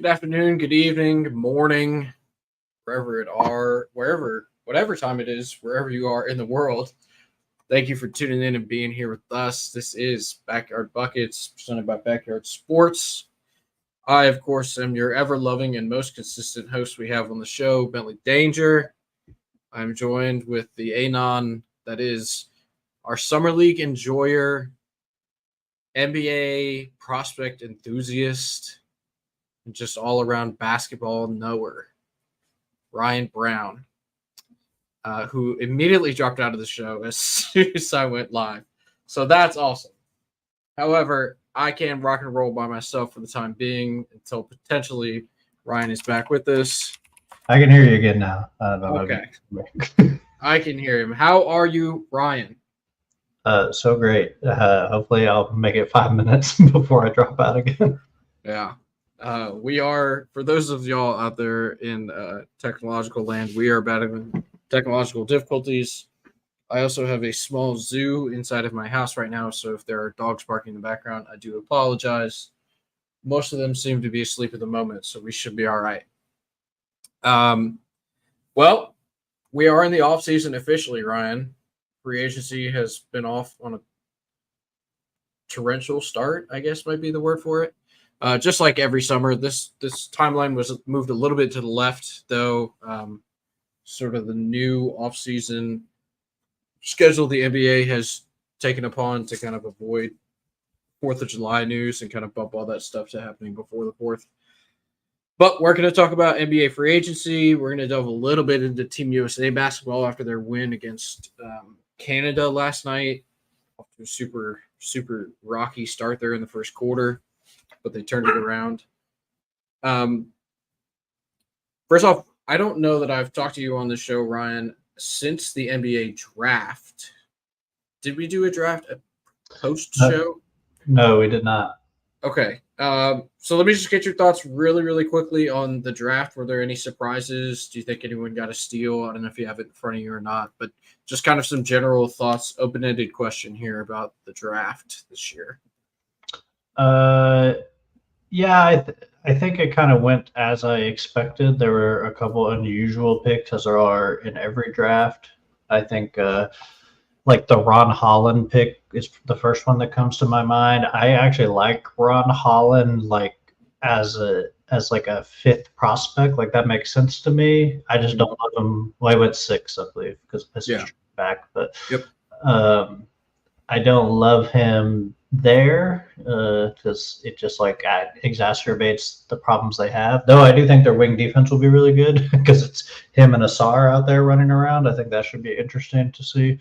Good afternoon, good evening, good morning, whatever time it is, wherever you are in the world. Thank you for tuning in and being here with us. This is Backyard Buckets, presented by Backyard Sports. I, of course, am your ever loving and most consistent host we have on the show, Bentley Danger. I'm joined with the Anon that is our Summer League enjoyer, NBA prospect enthusiast, and just all around basketball knower, Ryan Brown, who immediately dropped out of the show as soon as I went live. So that's awesome. However, I can rock and roll by myself for the time being until potentially Ryan is back with us. I can hear you again now. Okay. I can hear him. How are you, Ryan? So great. Hopefully I'll make it 5 minutes before I drop out again. Yeah. We are, for those of y'all out there in technological land, we are battling technological difficulties. I also have a small zoo inside of my house right now, so if there are dogs barking in the background, I do apologize. Most of them seem to be asleep at the moment, so we should be all right. Well, we are in the off season officially, Ryan. Free agency has been off on a torrential start, I guess might be the word for it. Just like every summer, this timeline was moved a little bit to the left, though. Sort of the new offseason schedule the NBA has taken upon to kind of avoid 4th of July news and kind of bump all that stuff to happening before the 4th. But we're going to talk about NBA free agency. We're going to delve a little bit into Team USA basketball after their win against Canada last night. After a super rocky start there in the first quarter, but they turned it around. First off, I don't know that I've talked to you on the show, Ryan, since the NBA draft. Did we do a draft post show? No, we did not. Okay. So let me just get your thoughts really, really quickly on the draft. Were there any surprises? Do you think anyone got a steal? I don't know if you have it in front of you or not, but just kind of some general thoughts, open-ended question here about the draft this year. Yeah, I think it kind of went as I expected. There were a couple unusual picks, as there are in every draft. I think like the Ron Holland pick is the first one that comes to my mind. I actually like Ron Holland like as like a fifth prospect. Like that makes sense to me. I just don't love him. Well, I went 6, I believe, because Pistons back. But I don't love him there because it just like exacerbates the problems they have. Though I do think their wing defense will be really good because it's him and Asar out there running around. I think that should be interesting to see.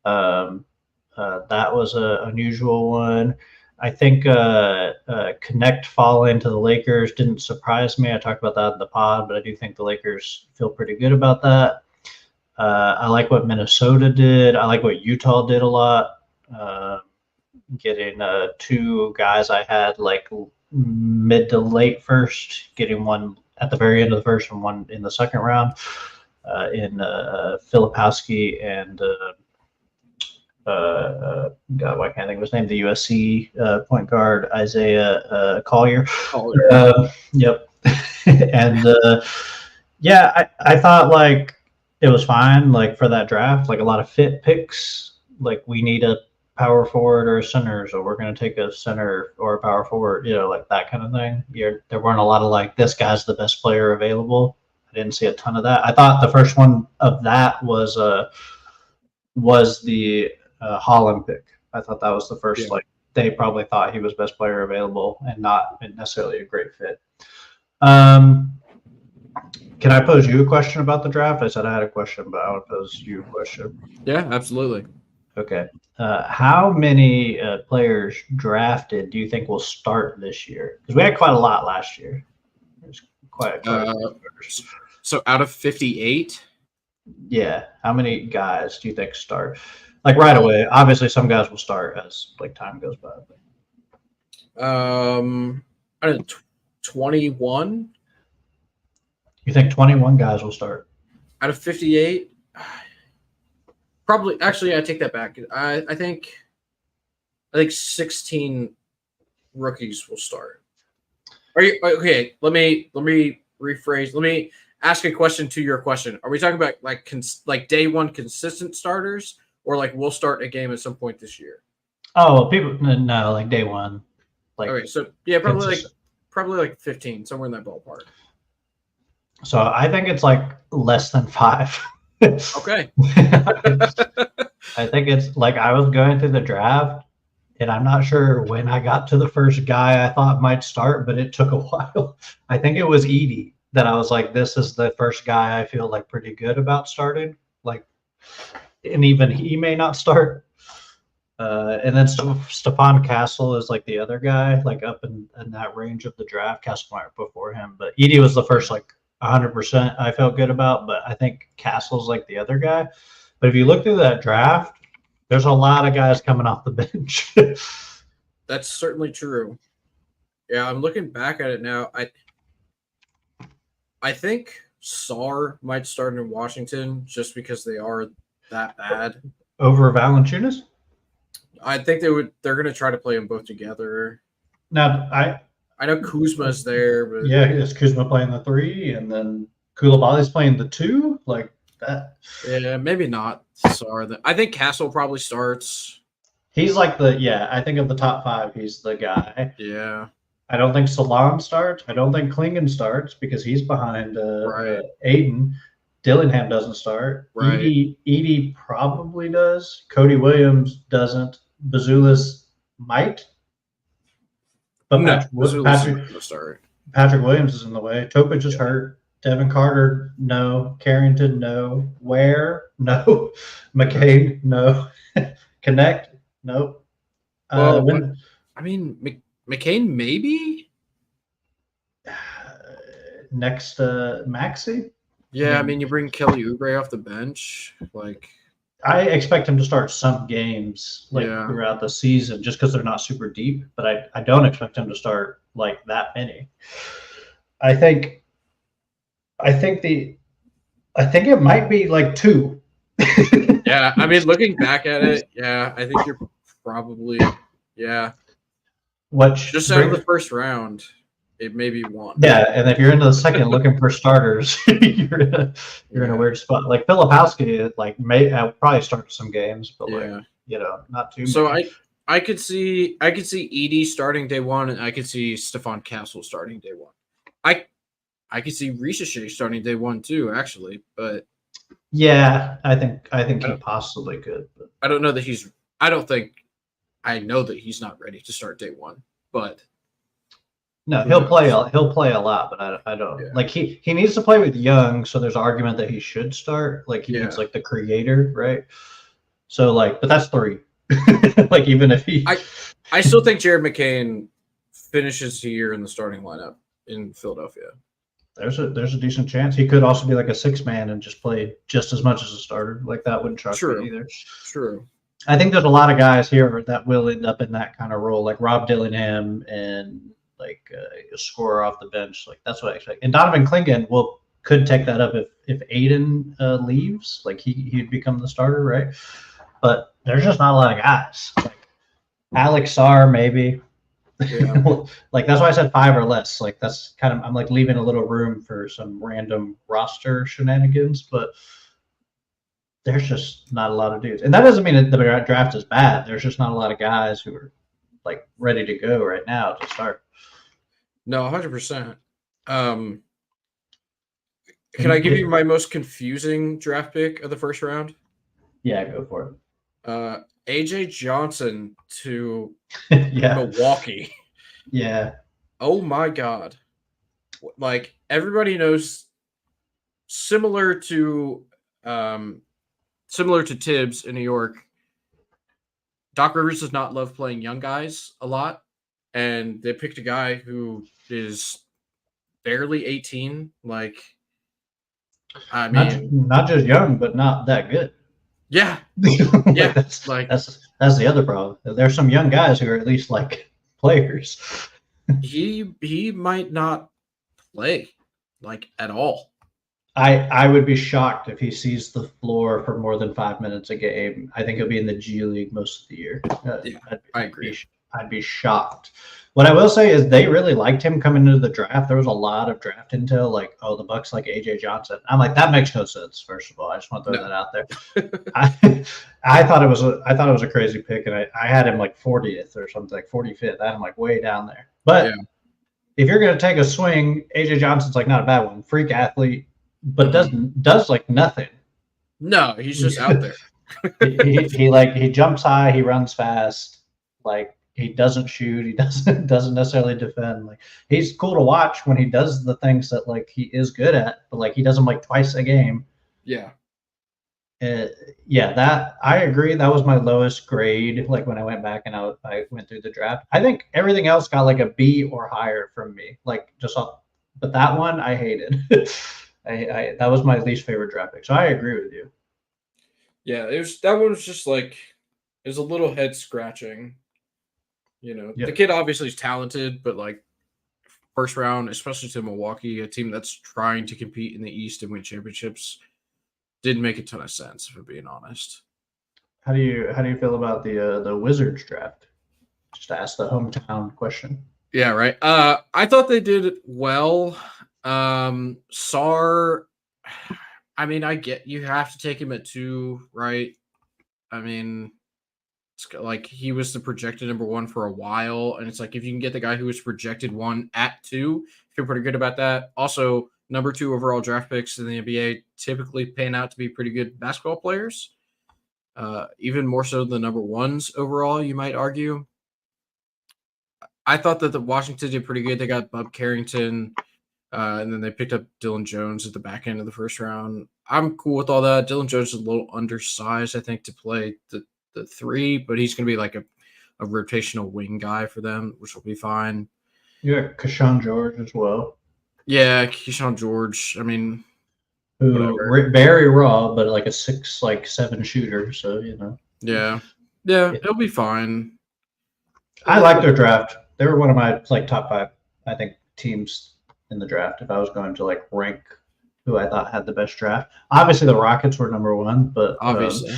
That was an unusual one. I think Connect falling to the Lakers didn't surprise me. I talked about that in the pod, but I do think the Lakers feel pretty good about that. I like what Minnesota did. I like what Utah did a lot. Getting 2 guys I had like mid to late first, getting one at the very end of the first and one in the second round in Filipowski and God, why can't I think of his name? The USC point guard Isaiah Collier. Yep. And yeah, I thought like it was fine. Like for that draft, like a lot of fit picks. Like we need a power forward or a center, so we're going to take a center or a power forward, like that kind of thing. There weren't a lot of like, this guy's the best player available. I didn't see a ton of that. I thought the first one of that was the Holland pick. I thought that was the first, like they probably thought he was best player available and not necessarily a great fit. Can I pose you a question about the draft? I said I had a question, but I want to pose you a question. Yeah, absolutely. Okay. How many players drafted do you think will start this year? Because we had quite a lot last year. There's quite so out of 58? Yeah. How many guys do you think start? Like right away. Obviously, some guys will start as like time goes by. I don't know, 21? You think 21 guys will start? Out of 58? Probably. Actually, I take that back. I think 16 rookies will start. Are you okay? Let me rephrase. Let me ask a question to your question. Are we talking about like day one consistent starters, or like we'll start a game at some point this year? Oh, people no, like day one. Like Okay, so yeah, consistent. probably like 15, somewhere in that ballpark. So I think it's like less than 5. Okay. I think it's like I was going through the draft and I'm not sure when I got to the first guy I thought might start, but it took a while. I think it was Edie that I was like, this is the first guy I feel like pretty good about starting. Like, and even he may not start. And then Stepan Castle is like the other guy, like up in that range of the draft. Castle might before him, but Edie was the first like 100% I felt good about. But I think Castle's like the other guy. But if you look through that draft, there's a lot of guys coming off the bench. That's certainly true. Yeah, I'm looking back at it now. I think Sar might start in Washington just because they are that bad. Over Valanciunas? I think they're gonna try to play them both together. Now I know Kuzma's there, but yeah, is Kuzma playing the 3 and then Koulibaly's playing the 2? Like that. yeah, maybe not Sar. I think Castle probably starts. He's like I think of the top 5, he's the guy. Yeah. I don't think Salon starts. I don't think Klingon starts because he's behind Right. Aiden. Dillingham doesn't start. Right. Edie probably does. Cody Williams doesn't. Bazulis might. But No, Patrick Williams is in the way. Topic is hurt. Devin Carter, no. Carrington, no. Ware, no. McCain, no. Connect, nope. Well, I mean, McCain maybe. Next, Maxey. Yeah, I mean, you bring Kelly Oubre off the bench, like. I expect him to start some games throughout the season just because they're not super deep, but I don't expect him to start like that many. I think it might be like 2. Yeah, I mean, looking back at it, yeah, I think you're probably just out of the first round, it may be 1. Yeah, and if you're into the second looking for starters, you're in a weird spot. Like Filipowski, like may probably start some games, but not too. So many. I could see Edie starting day 1, and I could see Stepan Castle starting day 1. I could see Richeche starting day 1 too, actually, but yeah, I think he possibly could. But I don't know that I know that he's not ready to start day 1, but. No, he'll play a lot, but I don't like he needs to play with Young, so there's an argument that he should start. Like he needs like the creator, right? So like, but that's 3. Like even if I still think Jared McCain finishes the year in the starting lineup in Philadelphia. There's a decent chance he could also be like a 6-man and just play just as much as a starter. Like that wouldn't shock me either. True. I think there's a lot of guys here that will end up in that kind of role, like Rob Dillingham and. Like a scorer off the bench, like that's what I expect. And Donovan Klingon could take that up if Aiden leaves, like he'd become the starter, right? But there's just not a lot of guys. Like Alex Sarr, maybe. Yeah. Like that's why I said 5 or less. Like that's kind of I'm like leaving a little room for some random roster shenanigans, but there's just not a lot of dudes. And that doesn't mean that the draft is bad. There's just not a lot of guys who are like ready to go right now to start. No, 100%. Can I give you my most confusing draft pick of the first round? Yeah, go for it. AJ Johnson to Milwaukee. Yeah. Oh my God. Like everybody knows, similar to Tibbs in New York, Doc Rivers does not love playing young guys a lot. And they picked a guy who is barely 18. Like, I mean, not just young, but not that good. Yeah, yeah. That's the other problem. There's some young guys who are at least like players. he might not play like at all. I would be shocked if he sees the floor for more than 5 minutes a game. I think he'll be in the G League most of the year. I agree. I'd be shocked. What I will say is they really liked him coming into the draft. There was a lot of draft intel, like, oh, the Bucks like AJ Johnson. I'm like, that makes no sense. First of all, I just want to throw No. that out there. I thought it was a crazy pick, and I had him like 40th or something, like 45th. I had him like way down there. But Yeah. if you're going to take a swing, AJ Johnson's like not a bad one, freak athlete, but does like nothing. No, he's just out there. he jumps high, he runs fast, like he doesn't shoot, he doesn't necessarily defend. Like he's cool to watch when he does the things that like he is good at, but like he does them like twice a game. Yeah. Yeah, that I agree. That was my lowest grade. Like when I went back and I went through the draft, I think everything else got like a B or higher from me. Like just off, but that one I hated. I that was my least favorite draft pick. So I agree with you. Yeah, that one was just like it was a little head scratching. You know, Yep. the kid obviously is talented, but like first round, especially to Milwaukee, a team that's trying to compete in the East and win championships, didn't make a ton of sense, if we're being honest. How do you feel about the Wizards draft? Just to ask the hometown question. Yeah, right. I thought they did well. Sar, I mean, I get you have to take him at 2, right? I mean, it's like he was the projected number 1 for a while, and it's like if you can get the guy who was projected 1 at 2, feel pretty good about that. Also, number 2 overall draft picks in the NBA typically pan out to be pretty good basketball players, even more so than number 1s overall, you might argue. I thought that the Washington did pretty good. They got Bub Carrington, and then they picked up Dylan Jones at the back end of the first round. I'm cool with all that. Dylan Jones is a little undersized, I think, to play the 3, but he's going to be like a rotational wing guy for them, which will be fine. Yeah, Keyshawn George as well. Yeah, Keyshawn George. I mean, very raw, but like a 6'7" shooter. So you know. Yeah, he'll be fine. I like their draft. They were one of my like top 5, I think, teams in the draft. If I was going to like rank who I thought had the best draft, obviously the Rockets were number 1, but obviously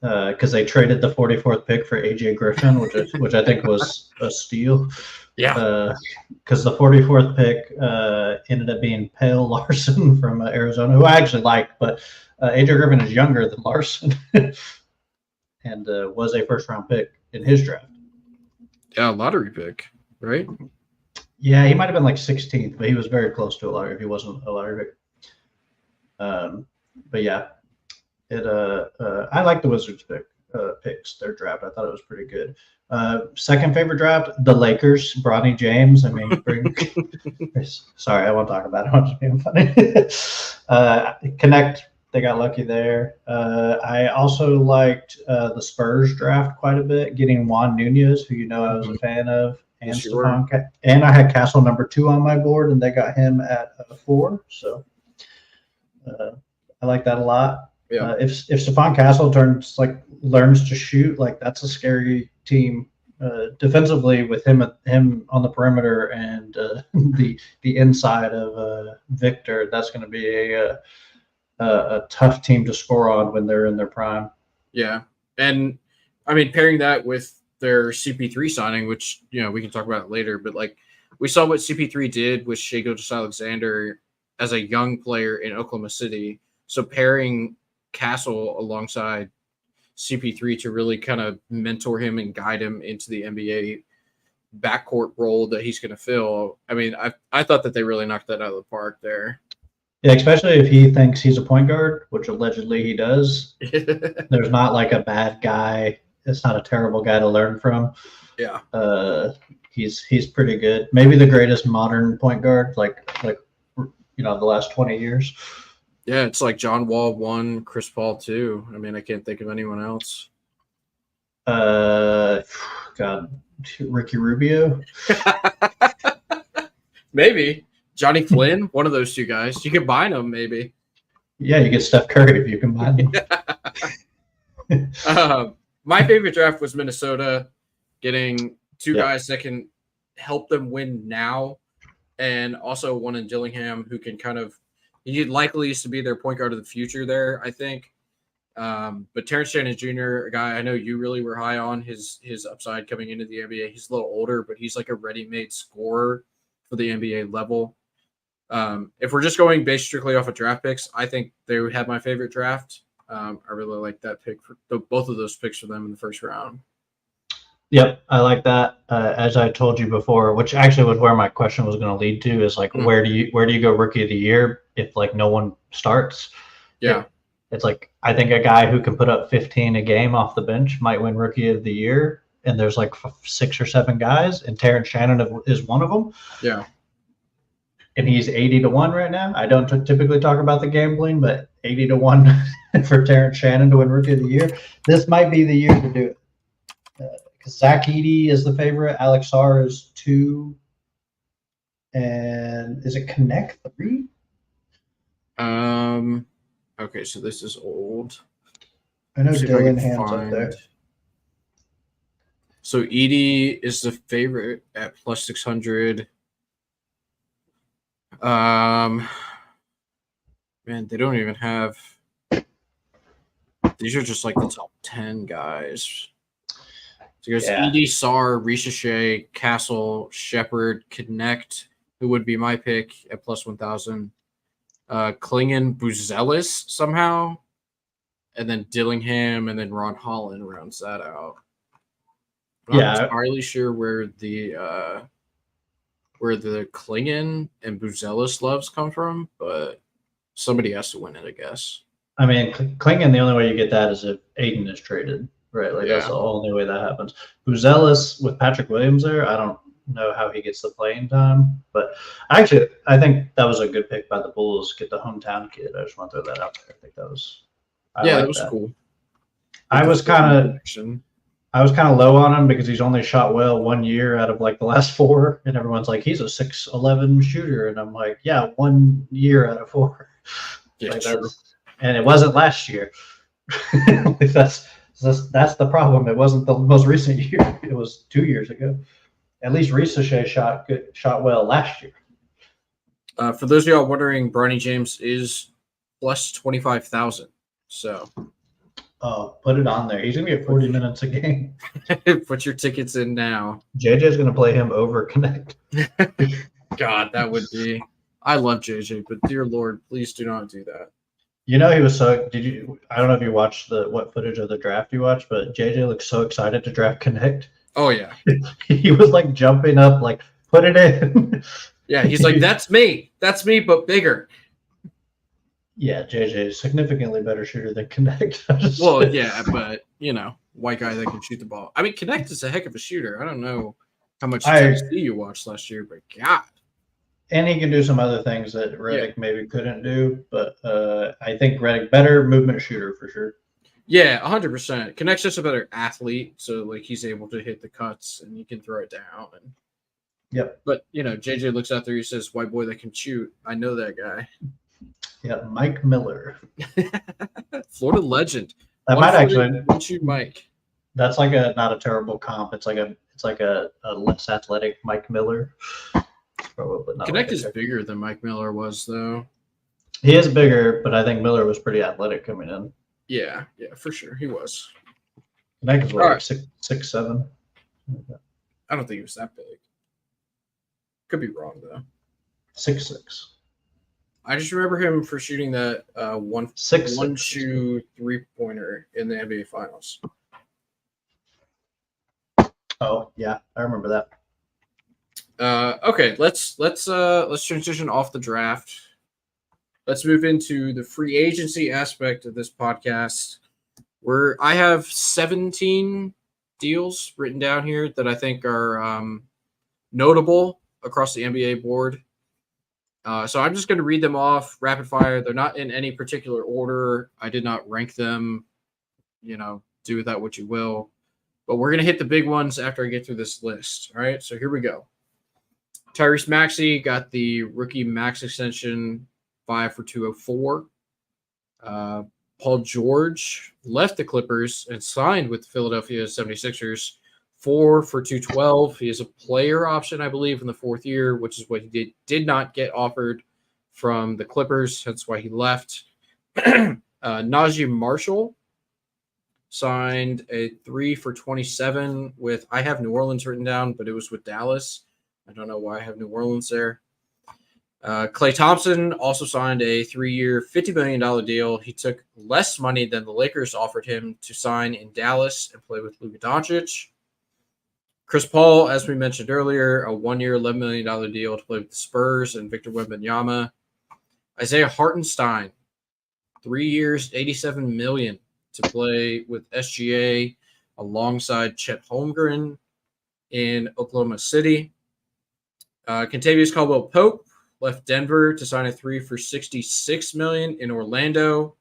because they traded the 44th pick for AJ Griffin, which I think was a steal. Yeah, because the 44th pick ended up being Pale Larson from Arizona, who I actually liked, but AJ Griffin is younger than Larson and was a first-round pick in his draft. Yeah, lottery pick, right? Yeah, he might have been like 16th, but he was very close to a lottery if he wasn't a lottery pick. But yeah, I like the Wizards picks, their draft. I thought it was pretty good. Second favorite draft, the Lakers, Bronny James. I mean, sorry, I won't talk about it. I'm just being funny. Connect, they got lucky there. I also liked the Spurs draft quite a bit, getting Juan Nunez, who you know I was a fan of, and Stephon. And I had Castle number 2 on my board, and they got him at 4. So I like that a lot. Yeah. If Stephon Castle learns to shoot, like that's a scary team defensively with him on the perimeter and the inside of Victor. That's going to be a tough team to score on when they're in their prime. Yeah, and I mean pairing that with their CP3 signing, which we can talk about it later, but like we saw what CP3 did with Shai Gilgeous-Alexander as a young player in Oklahoma City. So pairing Castle alongside CP3 to really kind of mentor him and guide him into the NBA backcourt role that he's going to fill. I mean, I thought that they really knocked that out of the park there. Yeah, especially if he thinks he's a point guard, which allegedly he does. There's not like a bad guy. It's not a terrible guy to learn from. Yeah. He's pretty good. Maybe the greatest modern point guard, like the last 20 years. Yeah, it's like John Wall 1, Chris Paul 2. I mean, I can't think of anyone else. God, Ricky Rubio. Maybe Johnny Flynn, one of those 2 guys. You could bind them, maybe. Yeah, you get Steph Curry if you combine them. My favorite draft was Minnesota, getting 2 guys that can help them win now, and also one in Dillingham who can kind of. He likely used to be their point guard of the future there, I think. But Terrence Shannon Jr., a guy I know you really were high on his upside coming into the NBA. He's a little older, but he's like a ready-made scorer for the NBA level. If we're just going based strictly off of draft picks, I think they would have my favorite draft. I really like that pick for both of those picks for them in the first round. Yep, I like that. As I told you before, which actually was where my question was going to lead to, is like where do you go rookie of the year if like no one starts? Yeah, it's like I think a guy who can put up 15 a game off the bench might win rookie of the year, and there's like 6 or 7 guys, and Terrence Shannon is one of them. Yeah, and he's 80-1 right now. I don't typically talk about the gambling, but 80-1 for Terrence Shannon to win rookie of the year. This might be the year to do it. Because Zach Edey is the favorite. Alex Sarr is 2. And is it Connect 3? Okay, so this is old. I know Dillingham up there. So Edey is the favorite at plus 600. Man, they don't even have. These are just like the top 10 guys. So there's Edey, Sarr, Richeche, Castle, Shepard, Connect, who would be my pick at plus 1,000. Klingon, Buzelis somehow, and then Dillingham, and then Ron Holland rounds that out. I'm not entirely sure where the Klingon and Buzelis loves come from, but somebody has to win it, I guess. I mean, Klingon, the only way you get that is if Aiden is traded, right? Like that's the only way that happens. Buzelis with Patrick Williams there, I don't know how he gets the playing time, but actually I think that was a good pick by the Bulls. Get the hometown kid. I just want to throw that out there. I think that was that was cool. I was kind of low on him because he's only shot well 1 year out of like the last 4, and everyone's like he's a 6'11" shooter, and I'm like 1 year out of 4. Yeah, like and it wasn't last year. that's the problem. It wasn't the most recent year. It was 2 years ago. At least Richeche shot well last year. For those of y'all wondering, Bronny James is plus 25,000. So, put it on there. He's gonna get 40 minutes a game. Put your tickets in now. JJ's gonna play him over Connect. God, that would be. I love JJ, but dear Lord, please do not do that. You know, he was so. I don't know if you watched what footage of the draft you watched, but JJ looked so excited to draft Connect. Oh yeah, he was like jumping up, like put it in. Yeah, he's like, that's me, but bigger. Yeah, JJ is significantly better shooter than Connect. Well, yeah, but white guy that can shoot the ball. I mean, Connect is a heck of a shooter. I don't know how much Tennessee you watched last year, but God. And he can do some other things that Redick maybe couldn't do, but I think Redick better movement shooter for sure. Yeah, 100%. Connect's just a better athlete, so like he's able to hit the cuts and he can throw it down. And yep. But JJ looks out there. He says, "White boy that can shoot." I know that guy. Yeah, Mike Miller, Florida legend. That might actually shoot Mike. That's like not a terrible comp. It's like a less athletic Mike Miller. Probably not. Connect is bigger than Mike Miller was, though. He is bigger, but I think Miller was pretty athletic coming in. Yeah, for sure. He was. Connect is like 6'7". I don't think he was that big. Could be wrong, though. 6'6". I just remember him for shooting that one shoe 3-pointer in the NBA Finals. Oh yeah, I remember that. Okay, let's transition off the draft. Let's move into the free agency aspect of this podcast, where I have 17 deals written down here that I think are notable across the NBA board. So I'm just going to read them off rapid fire. They're not in any particular order. I did not rank them. Do with that what you will. But we're going to hit the big ones after I get through this list. All right, so here we go. Tyrese Maxey got the rookie max extension, 5 for $204. Paul George left the Clippers and signed with the Philadelphia 76ers, 4 for $212. He is a player option, I believe, in the 4th year, which is what he did not get offered from the Clippers. That's why he left. Najee Marshall signed a 3 for 27 with, I have New Orleans written down, but it was with Dallas. I don't know why I have New Orleans there. Klay Thompson also signed a 3-year, $50 million deal. He took less money than the Lakers offered him to sign in Dallas and play with Luka Doncic. Chris Paul, as we mentioned earlier, a 1-year, $11 million deal to play with the Spurs and Victor Wembanyama. Isaiah Hartenstein, 3 years, $87 million to play with SGA alongside Chet Holmgren in Oklahoma City. Kentavious Caldwell-Pope left Denver to sign a 3 for $66 million in Orlando.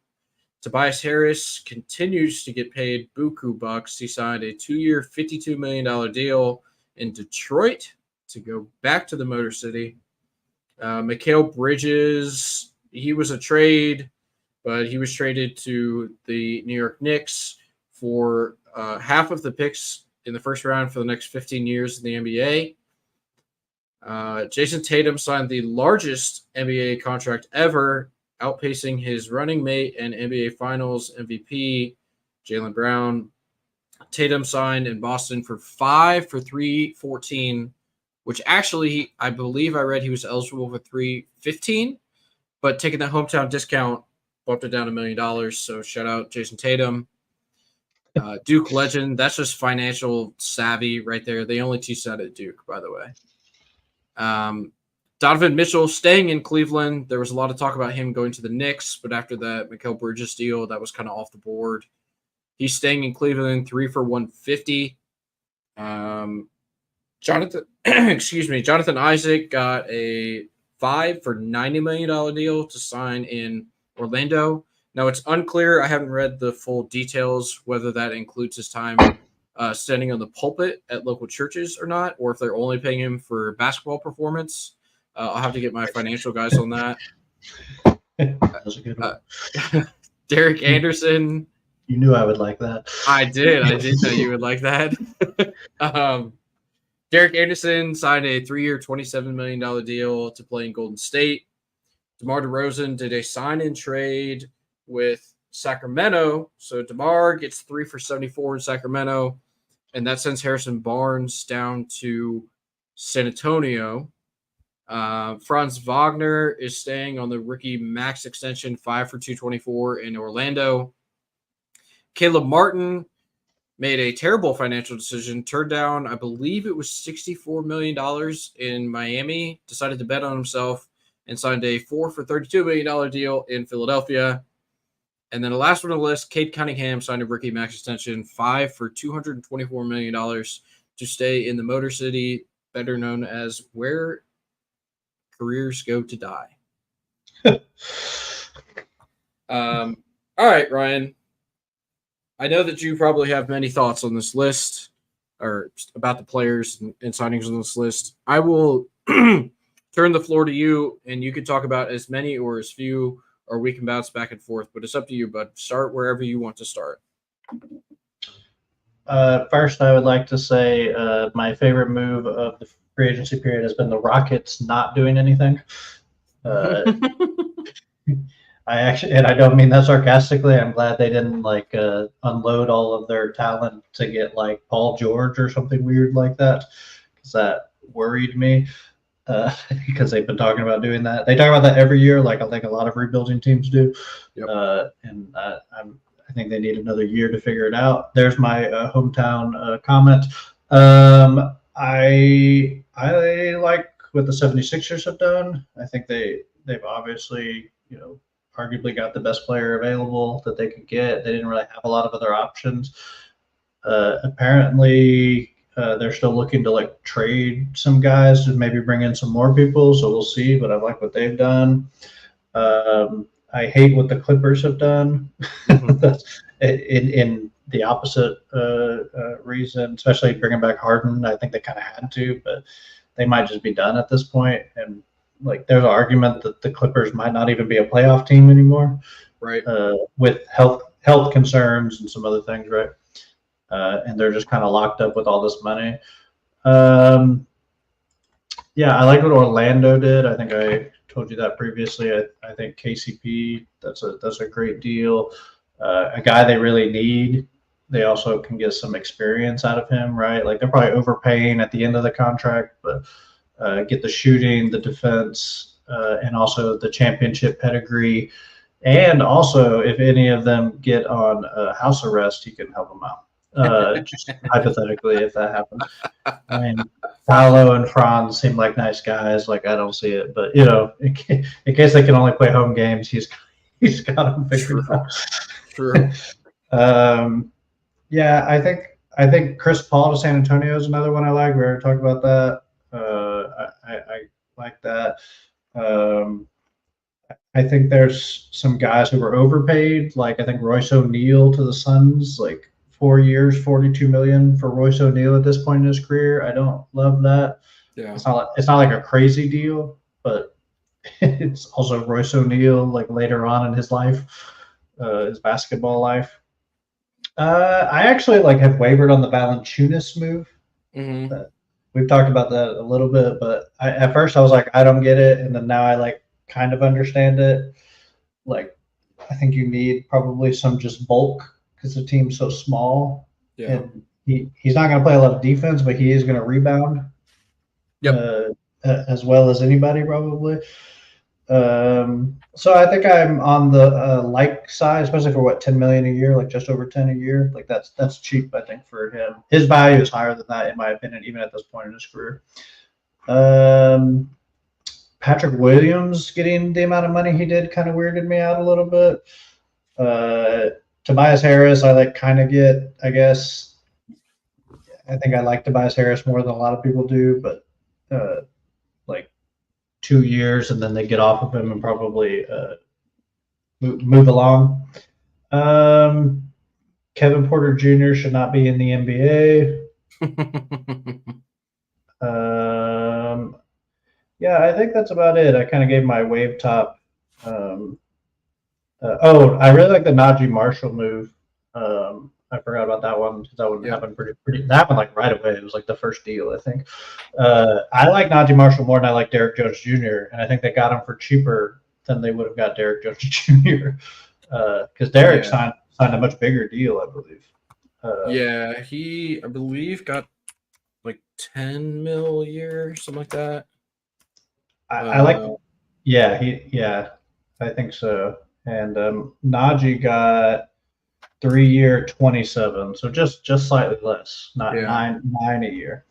Tobias Harris continues to get paid buku bucks. He signed a 2-year, $52 million deal in Detroit to go back to the Motor City. Mikal Bridges, he was a trade, but he was traded to the New York Knicks for half of the picks in the first round for the next 15 years in the NBA. Jason Tatum signed the largest NBA contract ever, outpacing his running mate and NBA Finals MVP, Jaylen Brown. Tatum signed in Boston for 5 for $314, which actually I believe I read he was eligible for $315, but taking that hometown discount bumped it down $1 million. So shout out Jason Tatum. Duke legend. That's just financial savvy right there. They only teach that at Duke, by the way. Donovan Mitchell staying in Cleveland. There was a lot of talk about him going to the Knicks, but after that Mikal Bridges deal, that was kind of off the board. He's staying in Cleveland, 3 for $150. Jonathan Isaac got a 5 for $90 million deal to sign in Orlando. Now, it's unclear. I haven't read the full details, whether that includes his time standing on the pulpit at local churches or not, or if they're only paying him for basketball performance. I'll have to get my financial guys on that. That was a good one. Derek Anderson. You knew I would like that. I did know you would like that. Derek Anderson signed a 3-year, $27 million deal to play in Golden State. DeMar DeRozan did a sign-in trade with Sacramento. So DeMar gets 3 for $74 in Sacramento, and that sends Harrison Barnes down to San Antonio. Franz Wagner is staying on the rookie max extension, 5 for $224 in Orlando. Caleb Martin made a terrible financial decision, turned down, I believe it was $64 million in Miami, decided to bet on himself, and signed a 4 for $32 million deal in Philadelphia. And then the last one on the list, Cade Cunningham signed a rookie max extension, 5 for $224 million to stay in the Motor City, better known as where careers go to die. All right, Ryan. I know that you probably have many thoughts on this list or about the players and signings on this list. I will turn the floor to you, and you can talk about as many or as few, or we can bounce back and forth, but it's up to you, bud. Start wherever you want to start. First, I would like to say my favorite move of the free agency period has been the Rockets not doing anything. And I don't mean that sarcastically. I'm glad they didn't unload all of their talent to get like Paul George or something weird like that, because that worried me. Because they've been talking about doing that. They talk about that every year, like I think a lot of rebuilding teams do. Yep. And I think they need another year to figure it out. There's my hometown comment. I like what the 76ers have done. I think they've obviously, arguably got the best player available that they could get. They didn't really have a lot of other options. Apparently, they're still looking to trade some guys to maybe bring in some more people. So we'll see, but I like what they've done. I hate what the Clippers have done. That's in the opposite reason, especially bringing back Harden. I think they kind of had to, but they might just be done at this point. And there's an argument that the Clippers might not even be a playoff team anymore, right? With health concerns and some other things, right? And they're just kind of locked up with all this money. I like what Orlando did. I think I told you that previously. I think KCP, that's a great deal. A guy they really need they also can get some experience out of him, right? Like they're probably overpaying at the end of the contract, but get the shooting, the defense, and also the championship pedigree. And also, if any of them get on house arrest, he can help them out. Just hypothetically, if that happens. I mean, Paolo and Franz seem like nice guys. Like I don't see it, but in case they can only play home games, he's got them figured out. True. Yeah, I think Chris Paul to San Antonio is another one I like. We already talked about that. I like that. I think there's some guys who were overpaid. Like I think Royce O'Neal to the Suns, like 4 years, 42 million for Royce O'Neal at this point in his career. I don't love that. Yeah. It's not like a crazy deal, but it's also Royce O'Neal like later on in his life, his basketball life. I actually like have wavered on the Valanciunas move. Mm-hmm. We've talked about that a little bit, but at first I was like, I don't get it, and then now I like kind of understand it. Like, I think you need probably some just bulk because the team's so small. Yeah. And he's not going to play a lot of defense, but he is going to rebound. Yep. As well as anybody probably. So I think I'm on the like side, especially for 10 million a year, like just over 10 a year. Like that's cheap, I think, for him. His value is higher than that, in my opinion, even at this point in his career. Patrick Williams getting the amount of money he did kind of weirded me out a little bit. Tobias Harris, I like kind of get, I guess. I think I like Tobias Harris more than a lot of people do, but like 2 years and then they get off of him and probably move along. Kevin Porter Jr. should not be in the NBA. Yeah, I think that's about it. I kind of gave my wave top. I really like the Najee Marshall move. I forgot about that one because that one happened pretty. That happened like right away. It was like the first deal, I think. I like Najee Marshall more than I like Derrick Jones Jr. And I think they got him for cheaper than they would have got Derrick Jones Jr. Because Derrick signed a much bigger deal, I believe. He I believe got like 10 mil a year, something like that. I like. I think so. And Najee got 3 year 27, so just slightly less, not nine a year.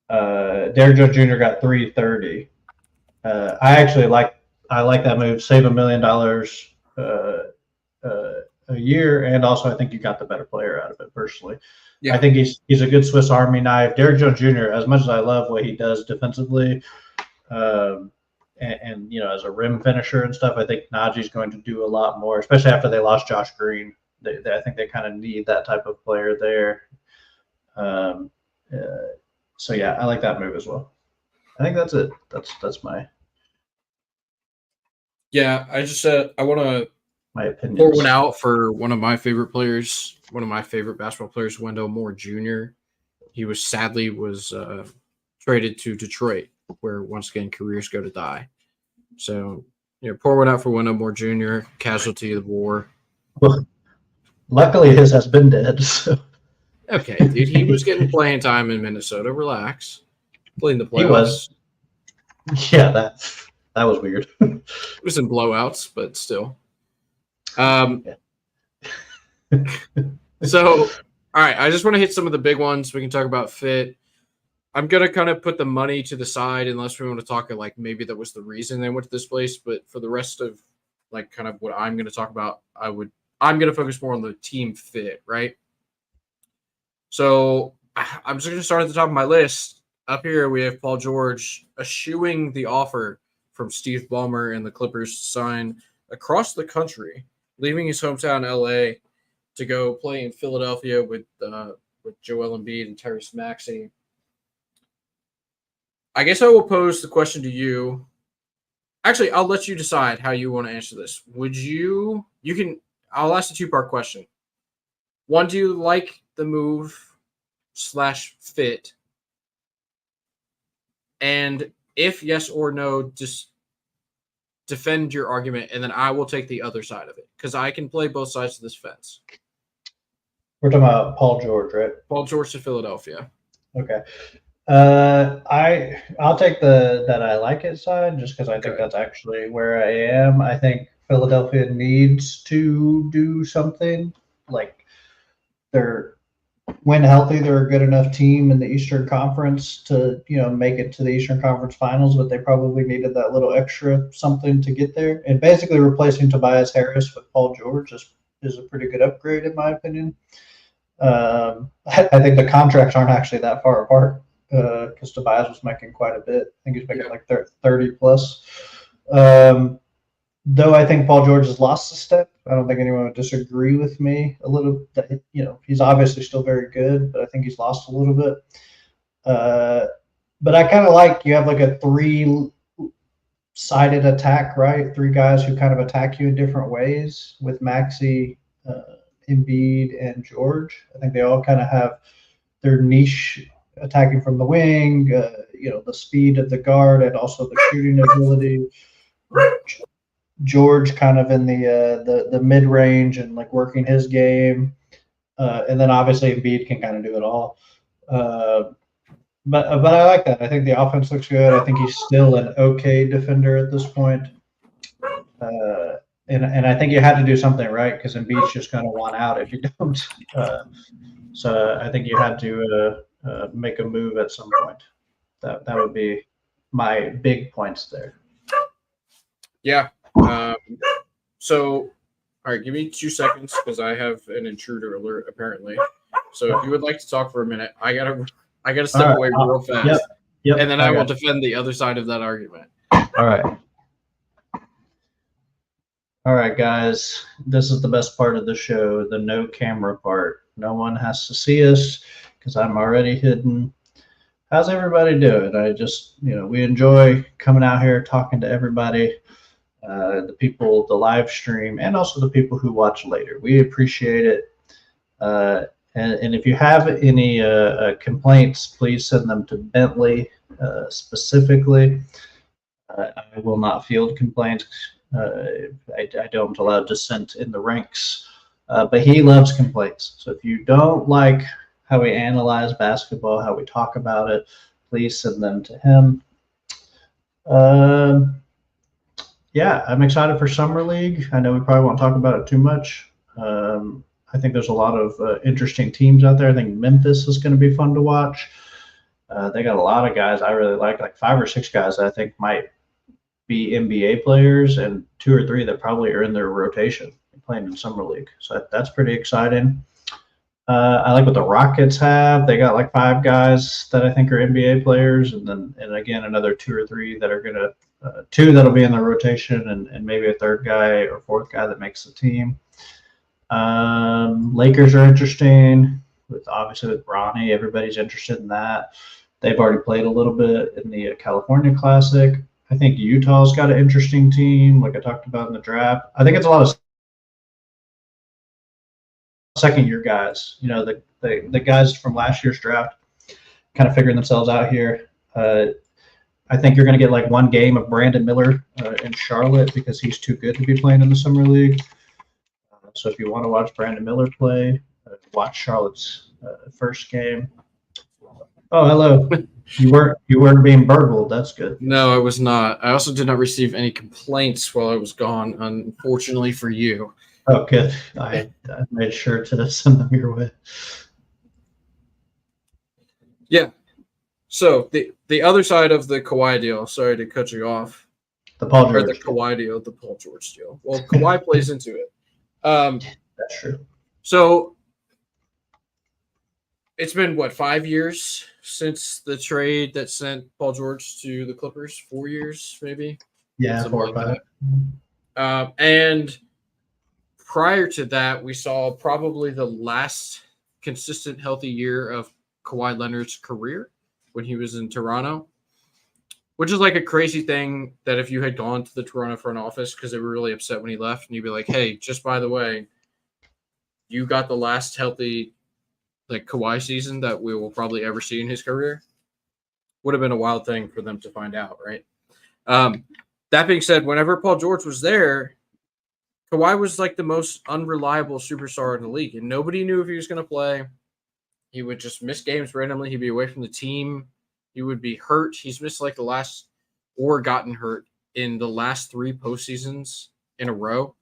Derrick Jones Jr. got 330. I like that move. Save $1 million a year, and also I think you got the better player out of it personally. Yeah. I think he's a good Swiss Army knife. Derrick Jones Jr., as much as I love what he does defensively, and as a rim finisher and stuff, I think Najee's going to do a lot more, especially after they lost Josh Green. I think they kind of need that type of player there. So yeah, I like that move as well. I think that's it. That's my. Yeah, I just I want to my opinion. Pour one out for one of my favorite players, one of my favorite basketball players, Wendell Moore Jr. He was traded to Detroit, where once again careers go to die. So pour one out for Wendell Moore Jr., casualty of the war. Well, luckily his has been dead. So. Okay, dude, he was getting playing time in Minnesota. Relax. Playing the playoffs. He was. Yeah, that was weird. It was in blowouts, but still. So, all right, I just want to hit some of the big ones. We can talk about fit. I'm going to kind of put the money to the side unless we want to talk like maybe that was the reason they went to this place. But for the rest of like kind of what I'm going to talk about, I'm going to focus more on the team fit, right? So I'm just going to start at the top of my list. Up here, we have Paul George eschewing the offer from Steve Ballmer and the Clippers to sign across the country, leaving his hometown LA to go play in Philadelphia with Joel Embiid and Tyrese Maxey. I guess I will pose the question to you. Actually, I'll let you decide how you want to answer this. I'll ask a two-part question. One, do you like the move / fit? And if yes or no, just defend your argument, and then I will take the other side of it because I can play both sides of this fence. We're talking about Paul George, right? Paul George to Philadelphia. Okay. I'll take that I like it side just because I think that's actually where I am. I think Philadelphia needs to do something. Like they're when healthy, they're a good enough team in the Eastern Conference to make it to the Eastern Conference Finals, but they probably needed that little extra something to get there. And basically replacing Tobias Harris with Paul George is a pretty good upgrade in my opinion. I think the contracts aren't actually that far apart because Tobias was making quite a bit. I think he's making like 30 plus. Though I think Paul George has lost a step. I don't think anyone would disagree with me a little. He's obviously still very good, but I think he's lost a little bit. But I kind of like you have like a three-sided attack, right? Three guys who kind of attack you in different ways with Maxey, Embiid, and George. I think they all kind of have their niche attacking from the wing, the speed of the guard and also the shooting ability. George kind of in the mid range and like working his game, and then obviously Embiid can kind of do it all. But I like that. I think the offense looks good. I think he's still an okay defender at this point. And I think you had to do something right because Embiid's just going to want out if you don't. So I think you had to make a move at some point. That would be my big points there. Yeah. So, all right, give me 2 seconds because I have an intruder alert apparently. So if you would like to talk for a minute, I gotta step away real fast. Yep, and then I will defend the other side of that argument. All right. All right, guys. This is the best part of the show, the no camera part. No one has to see us because I'm already hidden. How's everybody doing? I just, we enjoy coming out here, talking to everybody, the people, the live stream, and also the people who watch later. We appreciate it. And if you have any complaints, please send them to Bentley specifically. I will not field complaints. I don't allow dissent in the ranks, but he loves complaints. So if you don't like how we analyze basketball, how we talk about it, please send them to him. Yeah, I'm excited for Summer League. I know we probably won't talk about it too much. I think there's a lot of interesting teams out there. I think Memphis is going to be fun to watch. They got a lot of guys I really like 5 or 6 guys that I think might be NBA players and 2 or 3 that probably are in their rotation playing in Summer League. So that's pretty exciting. I like what the Rockets have. They got like 5 guys that I think are NBA players, and again another 2 or 3 that are gonna 2 that'll be in the rotation, and maybe a 3rd guy or 4th guy that makes the team. Lakers are interesting with Bronny. Everybody's interested in that. They've already played a little bit in the California Classic. I think Utah's got an interesting team, like I talked about in the draft. I think it's a lot of second-year guys. The guys from last year's draft kind of figuring themselves out here. I think you're going to get like 1 game of Brandon Miller in Charlotte because he's too good to be playing in the Summer League. So if you want to watch Brandon Miller play, watch Charlotte's first game. Oh, hello. You weren't being burgled. That's good. No, I was not. I also did not receive any complaints while I was gone, unfortunately for you. Oh, good. I made sure to send them your way. Yeah. So the other side of the Kawhi deal. Sorry to cut you off. The Paul George. Or the Kawhi deal, the Paul George deal. Well, Kawhi plays into it. That's true. So it's been 5 years since the trade that sent Paul George to the Clippers? 4 years, maybe. Yeah, 4 or 5. And prior to that, we saw probably the last consistent healthy year of Kawhi Leonard's career when he was in Toronto, which is like a crazy thing that if you had gone to the Toronto front office because they were really upset when he left, and you'd be like, hey, just by the way, you got the last healthy Kawhi season that we will probably ever see in his career. Would have been a wild thing for them to find out, right? That being said, whenever Paul George was there, Kawhi was like the most unreliable superstar in the league, and nobody knew if he was going to play. He would just miss games randomly. He'd be away from the team. He would be hurt. He's missed like gotten hurt in the last 3 postseasons in a row.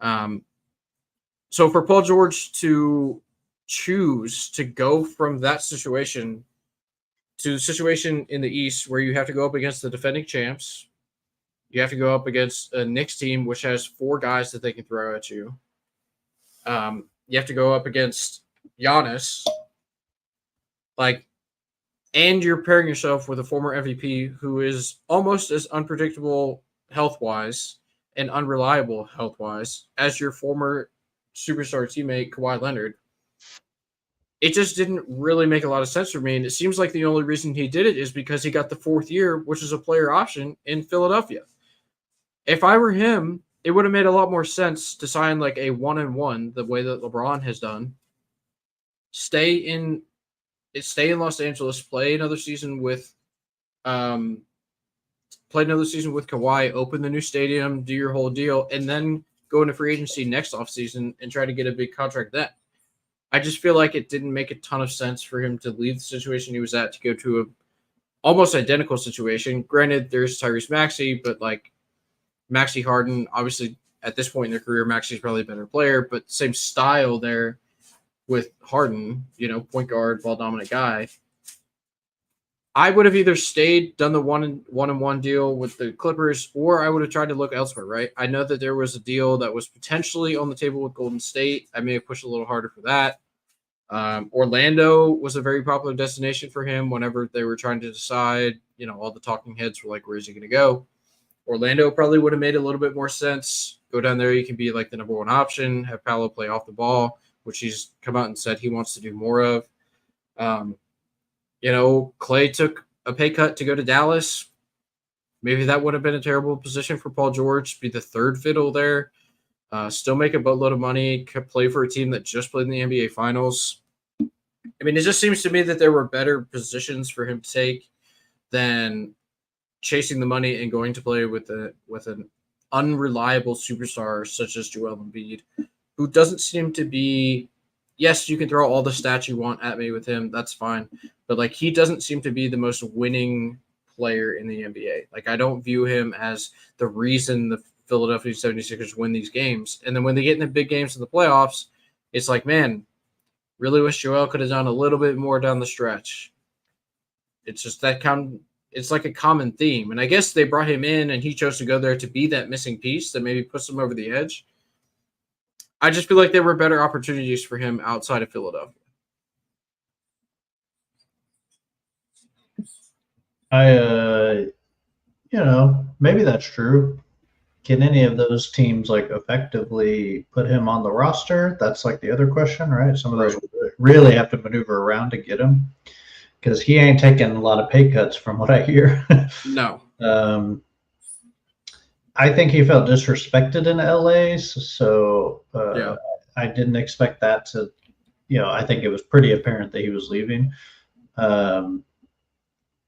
So for Paul George to choose to go from that situation to the situation in the East where you have to go up against the defending champs, you have to go up against a Knicks team which has 4 guys that they can throw at you. You have to go up against Giannis, and you're pairing yourself with a former MVP who is almost as unpredictable health-wise and unreliable health-wise as your former superstar teammate Kawhi Leonard. It just didn't really make a lot of sense for me, and it seems like the only reason he did it is because he got the 4th year, which is a player option in Philadelphia. If I were him, it would have made a lot more sense to sign like a 1-and-1 the way that LeBron has done. Stay in Los Angeles, play another season with Kawhi, open the new stadium, do your whole deal, and then go into free agency next offseason and try to get a big contract then. I just feel like it didn't make a ton of sense for him to leave the situation he was at to go to a almost identical situation. Granted, there's Tyrese Maxey, but like Maxey Harden, obviously at this point in their career, Maxey's probably a better player, but same style there with Harden, point guard, ball dominant guy. I would have either stayed, done the one-and-one deal with the Clippers, or I would have tried to look elsewhere, right? I know that there was a deal that was potentially on the table with Golden State. I may have pushed a little harder for that. Orlando was a very popular destination for him whenever they were trying to decide, all the talking heads were like, where is he going to go? Orlando probably would have made a little bit more sense. Go down there, you can be like the number 1 option, have Paolo play off the ball, which he's come out and said he wants to do more of. Clay took a pay cut to go to Dallas. Maybe that would have been a terrible position for Paul George, be the 3rd fiddle there, still make a boatload of money, play for a team that just played in the NBA Finals. I mean, it just seems to me that there were better positions for him to take than chasing the money and going to play with an unreliable superstar such as Joel Embiid, who doesn't seem to be. Yes, you can throw all the stats you want at me with him. That's fine. But, he doesn't seem to be the most winning player in the NBA. I don't view him as the reason the Philadelphia 76ers win these games. And then when they get in the big games in the playoffs, it's like, man, really wish Joel could have done a little bit more down the stretch. It's just it's like a common theme. And I guess they brought him in and he chose to go there to be that missing piece that maybe puts him over the edge. I just feel like there were better opportunities for him outside of Philadelphia. Maybe that's true. Can any of those teams effectively put him on the roster? That's the other question, right? Some of those really have to maneuver around to get him because he ain't taking a lot of pay cuts from what I hear. No. I think he felt disrespected in LA, so I didn't expect that to, I think it was pretty apparent that he was leaving.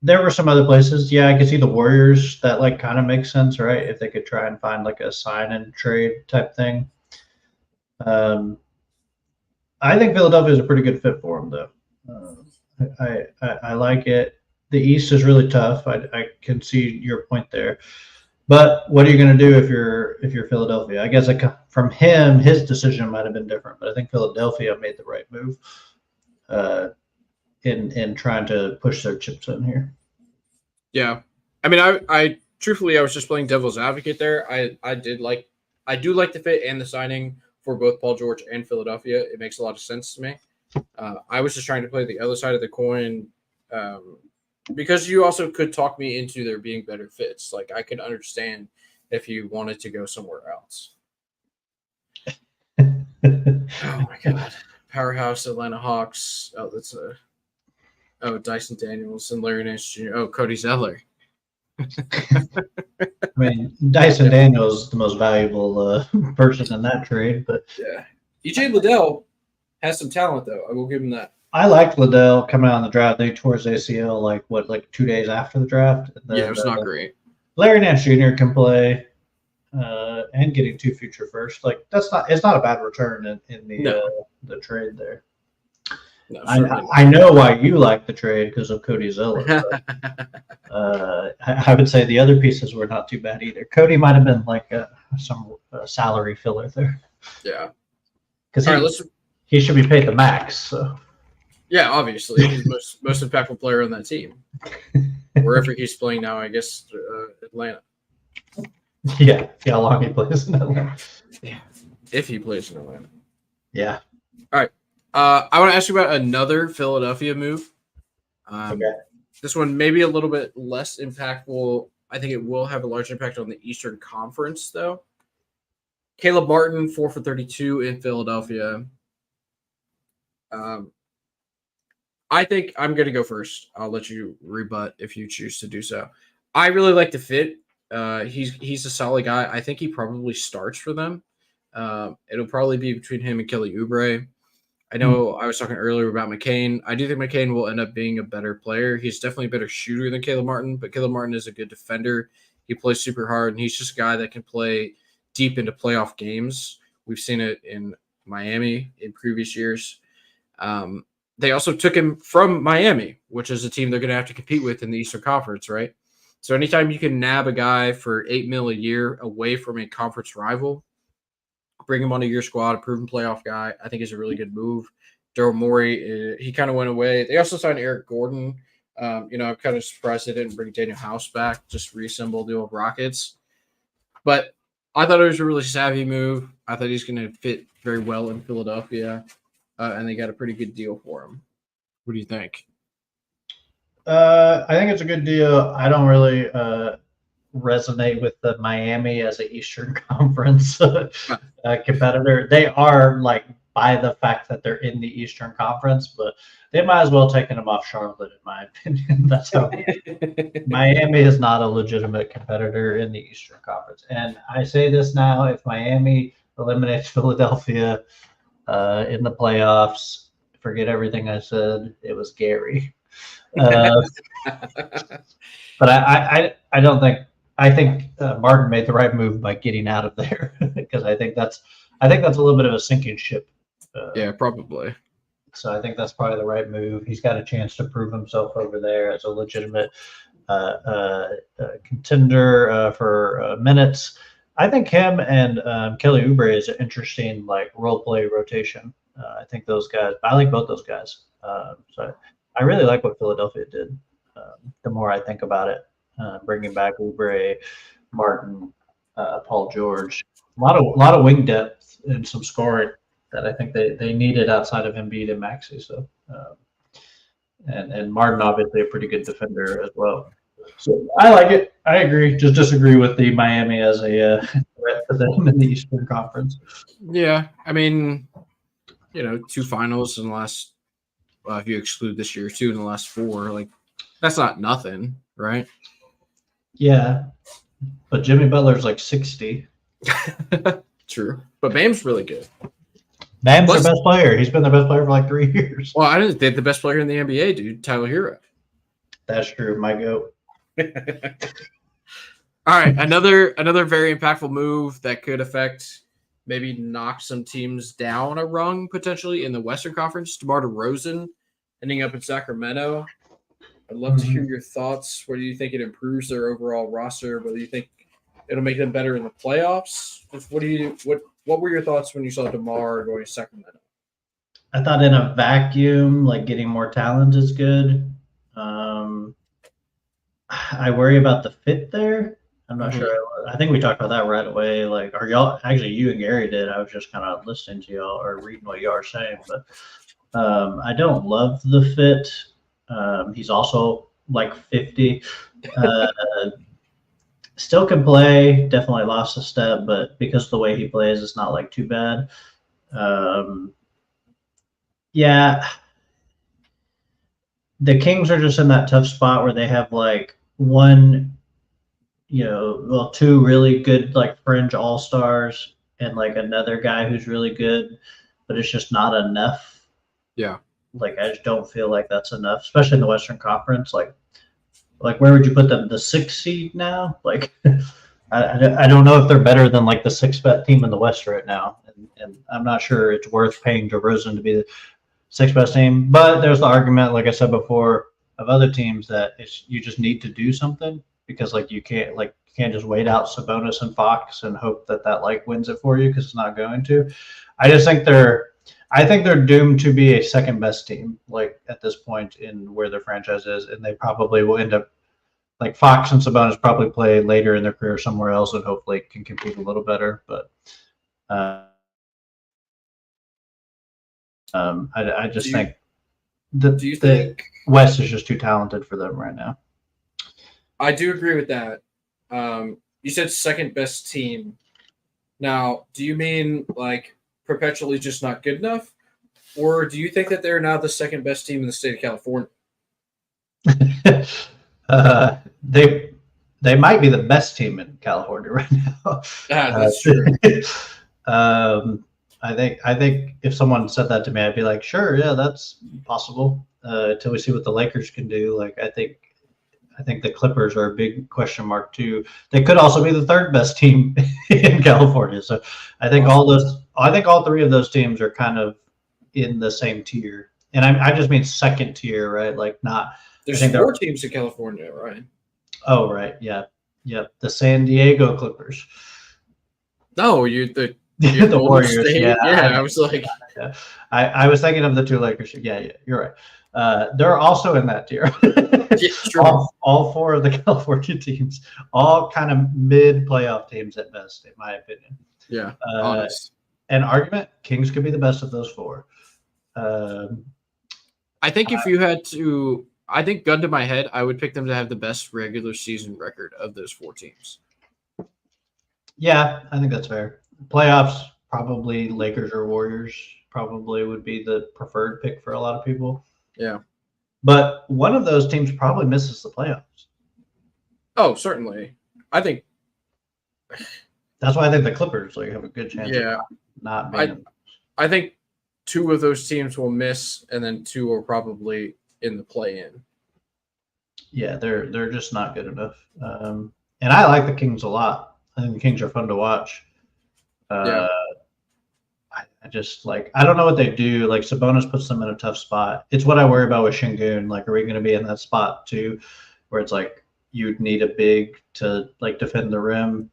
There were some other places. Yeah, I could see the Warriors. That kind of makes sense, right? If they could try and find a sign and trade type thing. I think Philadelphia is a pretty good fit for him, though. I like it. The East is really tough. I can see your point there. But what are you going to do if you're Philadelphia? I guess from him, his decision might have been different, but I think Philadelphia made the right move in trying to push their chips in here. Yeah, I mean, I truthfully, I was just playing devil's advocate there. I do like the fit and the signing for both Paul George and Philadelphia. It makes a lot of sense to me. I was just trying to play the other side of the coin. Because you also could talk me into there being better fits. I could understand if you wanted to go somewhere else. Oh my God. Powerhouse Atlanta Hawks. Dyson Daniels and Larry Nance Jr. Oh, Cody Zeller. I mean, Dyson Daniels is the most valuable person in that trade, but yeah. EJ Liddell has some talent though. I will give him that. I liked Liddell coming out in the draft. They tore his ACL 2 days after the draft. Then, it was not great. Larry Nance Jr. can play. and getting 2 future firsts. Like it's not a bad return in No. the trade there. No, I know why you like the trade because of Cody Zeller. I would say the other pieces were not too bad either. Cody might have been like some salary filler there. Yeah. Because he should be paid the max. So. Yeah, obviously he's most impactful player on that team. Wherever he's playing now, I guess Atlanta. Yeah, how long he plays in Atlanta. Yeah, if he plays in Atlanta. Yeah. All right. I want to ask you about another Philadelphia move. Okay. This one maybe a little bit less impactful. I think it will have a large impact on the Eastern Conference, though. Caleb Martin, 4 for 32 in Philadelphia. I think I'm going to go first. I'll let you rebut if you choose to do so. I really like the fit. He's a solid guy. I think he probably starts for them. It'll probably be between him and Kelly Oubre. I know I was talking earlier about McCain. I do think McCain will end up being a better player. He's definitely a better shooter than Caleb Martin, but Caleb Martin is a good defender. He plays super hard, and he's just a guy that can play deep into playoff games. We've seen it in Miami in previous years. They also took him from Miami, which is a team they're going to have to compete with in the Eastern Conference, right? So anytime you can nab a guy for $8 million a year away from a conference rival, bring him onto your squad, a proven playoff guy, I think is a really good move. Daryl Morey, he kind of went away. They also signed Eric Gordon. I'm kind of surprised they didn't bring Daniel House back, just reassemble the old Rockets. But I thought it was a really savvy move. I thought he's going to fit very well in Philadelphia, and they got a pretty good deal for him. What do you think? I think it's a good deal. I don't really resonate with the Miami as an Eastern Conference competitor. They are like by the fact that they're in the Eastern Conference, but they might as well take them off Charlotte, in my opinion. That's how Miami is not a legitimate competitor in the Eastern Conference. And I say this now: if Miami eliminates Philadelphia in the playoffs, forget everything I said. It was Gary. But I don't think. I think Martin made the right move by getting out of there because I think that's a little bit of a sinking ship. Yeah, probably. So I think that's probably the right move. He's got a chance to prove himself over there as a legitimate contender for minutes. I think him and Kelly Oubre is an interesting like role play rotation. I think those guys. I like both those guys. So I really like what Philadelphia did. The more I think about it. Bringing back Oubre, Martin, Paul George, a lot of wing depth and some scoring that I think they needed outside of Embiid and Maxey. So, and Martin obviously a pretty good defender as well. So I like it. I agree. Just disagree with the Miami as a threat to them in the Eastern Conference. Yeah, I mean, 2 finals in the last. If you exclude this year, 2 in the last 4, like that's not nothing, right? Yeah, but Jimmy Butler's like 60. True, but Bam's really good. Bam's their best player. He's been the best player for like 3 years. Well, I didn't think the best player in the NBA, dude. Tyler Hero. That's true. My goat. All right, another very impactful move that could affect, maybe knock some teams down a rung potentially in the Western Conference. DeMar DeRozan ending up in Sacramento. I'd love to hear your thoughts. What do you think it improves their overall roster? What do you think it'll make them better in the playoffs? What were your thoughts when you saw DeMar going to Sacramento? I thought in a vacuum, like getting more talent is good. I worry about the fit there. I'm not sure. I think we talked about that right away. Like, are y'all actually? You and Gary did. I was just kind of listening to y'all or reading what y'all are saying, but I don't love the fit. He's also like 50. Still can play. Definitely lost a step, but because of the way he plays, it's not like too bad. Yeah. The Kings are just in that tough spot where they have like 2 really good like fringe all-stars and like another guy who's really good, but it's just not enough. Yeah. Like I just don't feel like that's enough, especially in the Western Conference. Like where would you put them? The 6th seed now? Like I don't know if they're better than like the sixth best team in the West right now, and I'm not sure it's worth paying DeRozan to be the sixth best team. But there's the argument, like I said before, of other teams that you just need to do something because like you can't just wait out Sabonis and Fox and hope that like wins it for you because it's not going to. I think they're doomed to be a second best team like at this point in where their franchise is, and they probably will end up like Fox and Sabonis probably play later in their career somewhere else and hopefully can compete a little better. But I just think the West is just too talented for them right now. I do agree with that. You said second best team. Now, do you mean like perpetually just not good enough? Or do you think that they're now the second best team in the state of California? They might be the best team in California right now. That's true. I think if someone said that to me, I'd be like, sure, yeah, that's possible. Until we see what the Lakers can do. Like I think the Clippers are a big question mark too. They could also be the third best team in California. So I think all three of those teams are kind of in the same tier. And I just mean second tier, right? Like not. There's 4 teams in California, right? Oh, right. Yeah. Yep. The San Diego Clippers. No, you're the Warriors. Yeah. I was like, yeah. I was thinking of the 2 Lakers. Yeah, you're right. They're also in that tier. Yeah, true. all 4 of the California teams, all kind of mid playoff teams at best, in my opinion. Yeah. Honest. An argument, Kings could be the best of those 4. I think if you had to, I think gun to my head, I would pick them to have the best regular season record of those 4 teams. Yeah, I think that's fair. Playoffs, probably Lakers or Warriors probably would be the preferred pick for a lot of people. Yeah. But one of those teams probably misses the playoffs. Oh, certainly. I think that's why I think the Clippers have a good chance of not being. I think 2 of those teams will miss, and then 2 are probably in the play-in. Yeah, they're just not good enough. And I like the Kings a lot. I think the Kings are fun to watch. I just I don't know what they do. Like Sabonis puts them in a tough spot. It's what I worry about with Şengün. Like, are we going to be in that spot too, where it's like you'd need a big to defend the rim,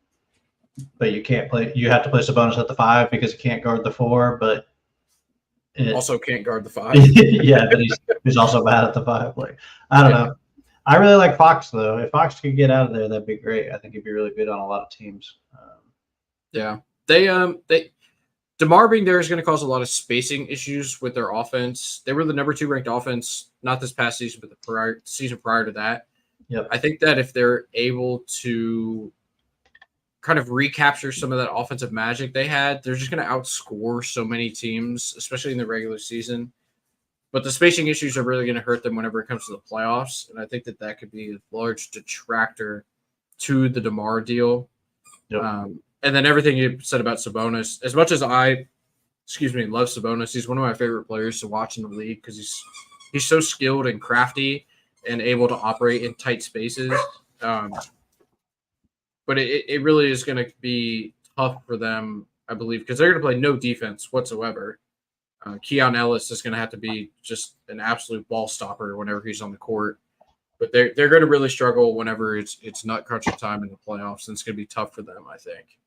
but you can't play. You have to play Sabonis at the 5 because he can't guard the 4, but also can't guard the 5. Yeah, but he's also bad at the 5. Like, I don't know. I really like Fox though. If Fox could get out of there, that'd be great. I think he'd be really good on a lot of teams. Yeah, they DeMar being there is going to cause a lot of spacing issues with their offense. They were the number 2 ranked offense, not this past season, but the season prior to that. Yep. I think that if they're able to kind of recapture some of that offensive magic they had, they're just going to outscore so many teams, especially in the regular season. But the spacing issues are really going to hurt them whenever it comes to the playoffs, and I think that could be a large detractor to the DeMar deal. Yep. And then everything you said about Sabonis, as much as I, love Sabonis, he's one of my favorite players to watch in the league because he's so skilled and crafty and able to operate in tight spaces. But it really is going to be tough for them, I believe, because they're going to play no defense whatsoever. Keon Ellis is going to have to be just an absolute ball stopper whenever he's on the court. But they're going to really struggle whenever it's nut crunching time in the playoffs, and it's going to be tough for them, I think.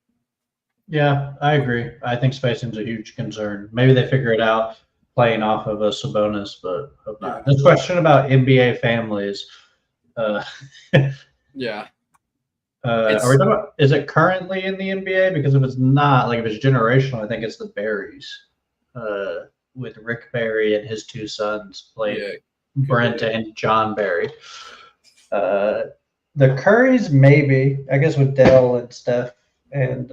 Yeah, I agree. I think spacing's a huge concern. Maybe they figure it out playing off of a Sabonis, but hope not. This question about NBA families. Yeah. Are we talking about, is it currently in the NBA? Because if it's not, if it's generational, I think it's the Barrys. With Rick Barry and his 2 sons playing Brent and John Barry. The Currys, maybe. I guess with Dell and Steph and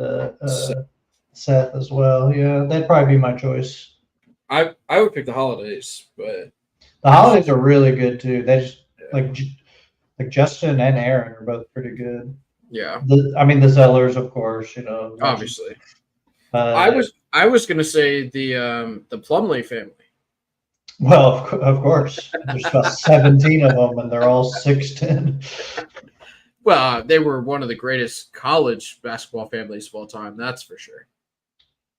Seth as well. Yeah, that'd probably be my choice. I would pick the Holidays, but the Holidays are really good too. They just like Justin and Aaron are both pretty good. Yeah. The Zellers, of course, obviously. I was gonna say the Plumlee family. Well, of course. There's about 17 of them, and they're all 6'10". Well, they were one of the greatest college basketball families of all time. That's for sure.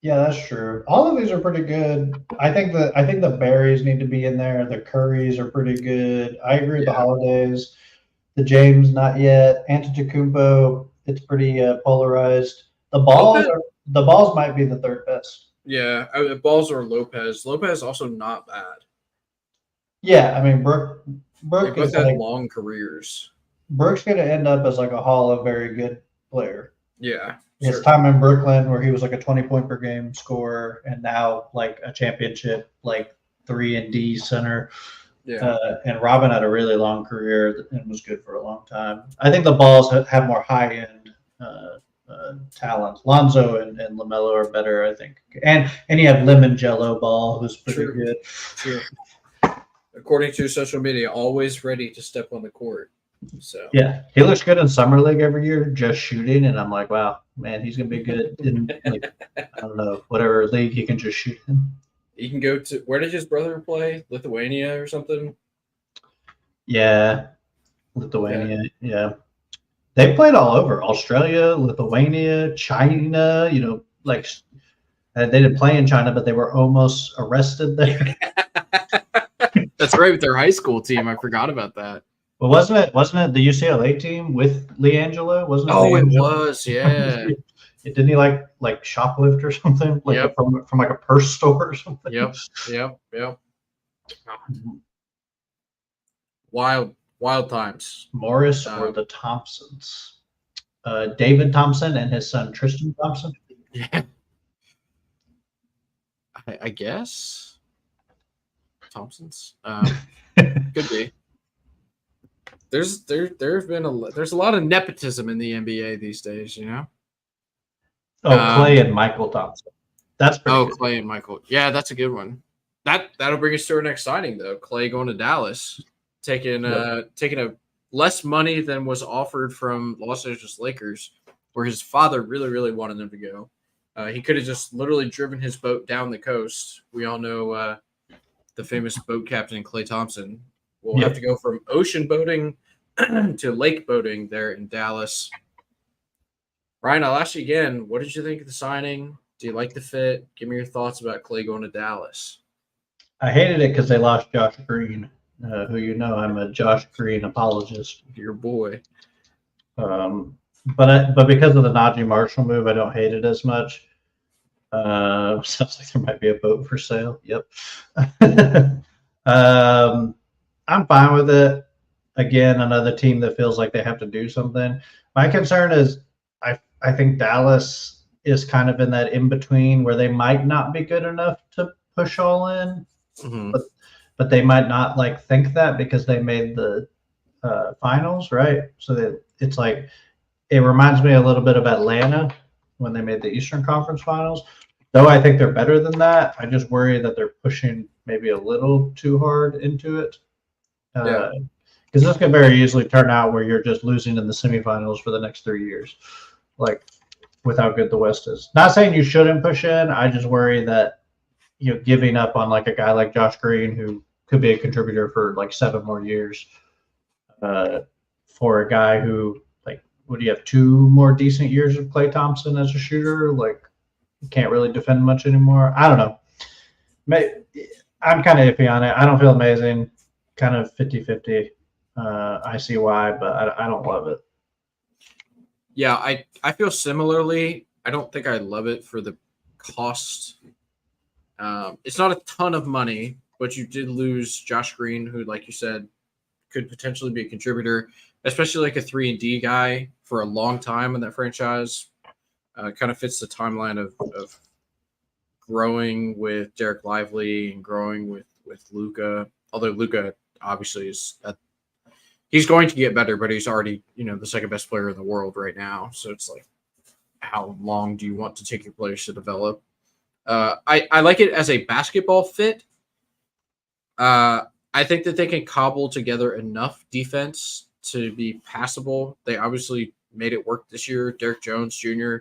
Yeah, that's true. All of these are pretty good. I think the berries need to be in there. The curries are pretty good. I agree with the Yeah. holidays. The James, not yet. Antetokounmpo, it's pretty polarized. Lopez. The balls might be the third best. Yeah. Balls or Lopez. Lopez also not bad. Yeah, I mean They Brooke both is had like long careers. Brooke's going to end up as like a Hall of Very Good player. Yeah. His Sure. time in Brooklyn, where he was like a 20-point per game scorer, and now like a championship, like 3-and-D center. Yeah. And Robin had a really long career and was good for a long time. I think the balls have more high end talent. Lonzo and Lamelo are better, I think. And you have Lemon Jello Ball, who's pretty True. good. True. According to social media, always ready to step on the court. So Yeah, he looks good in summer league every year, just shooting, and I'm like, wow, man, he's gonna be good in like I don't know whatever league he can just shoot in. he can go to where did his brother play? Lithuania or something? Yeah, Okay. Lithuania. Yeah, they played all over Australia, Lithuania, China. Like they didn't play in China, but they were almost arrested there. That's right with their high school team. I forgot about that. Well, wasn't it the UCLA team with LiAngelo? Wasn't it Oh, it LiAngelo? was. Yeah. Didn't he like shoplift or something? Like Yep. from like a purse store or something? Yep. Wild times. Morris or the Thompsons? David Thompson and his son Tristan Thompson. Yeah. I guess Thompsons. Could be. There's a lot of nepotism in the NBA these days, you know. Oh, Clay and Michael Thompson. That's pretty good. Clay and Michael. Yeah, that's a good one. That'll bring us to our next signing though. Clay going to Dallas, taking a less money than was offered from Los Angeles Lakers, where his father really, really wanted him to go. He could have just literally driven his boat down the coast. We all know the famous boat captain Clay Thompson. We'll have to go from ocean boating to lake boating there in Dallas. Ryan, I'll ask you again. What did you think of the signing? Do you like the fit? Give me your thoughts about Clay going to Dallas. I hated it because they lost Josh Green, who I'm a Josh Green apologist. Your boy. But because of the Najee Marshall move, I don't hate it as much. Sounds like there might be a boat for sale. Yep. I'm fine with it. Again, another team that feels like they have to do something. My concern is I think Dallas is kind of in that in between where they might not be good enough to push all in, but they might not like think that because they made the finals, right? So that it's like it reminds me a little bit of Atlanta when they made the Eastern Conference Finals. Though I think they're better than that, I just worry that they're pushing maybe a little too hard into it. Because this could very easily turn out where you're just losing in the semifinals for the next 3 years, like with how good the West is. Not saying you shouldn't push in. I just worry that giving up on like a guy like Josh Green who could be a contributor for like 7 more years, for a guy who like would you have 2 more decent years of Klay Thompson as a shooter? Like can't really defend much anymore. I don't know. I'm kind of iffy on it. I don't feel amazing. Kind of 50-50. I see why, but I don't love it. Yeah, I feel similarly. I don't think I love it for the cost. It's not a ton of money, but you did lose Josh Green, who, like you said, could potentially be a contributor, especially like a 3-and-D guy for a long time in that franchise. Kind of fits the timeline of growing with Derek Lively and growing with Luka. Although Luka obviously he's going to get better, but he's already the second best player in the world right now. So it's like, how long do you want to take your players to develop? I like it as a basketball fit. I think that they can cobble together enough defense to be passable. They obviously made it work this year. Derek Jones Jr.,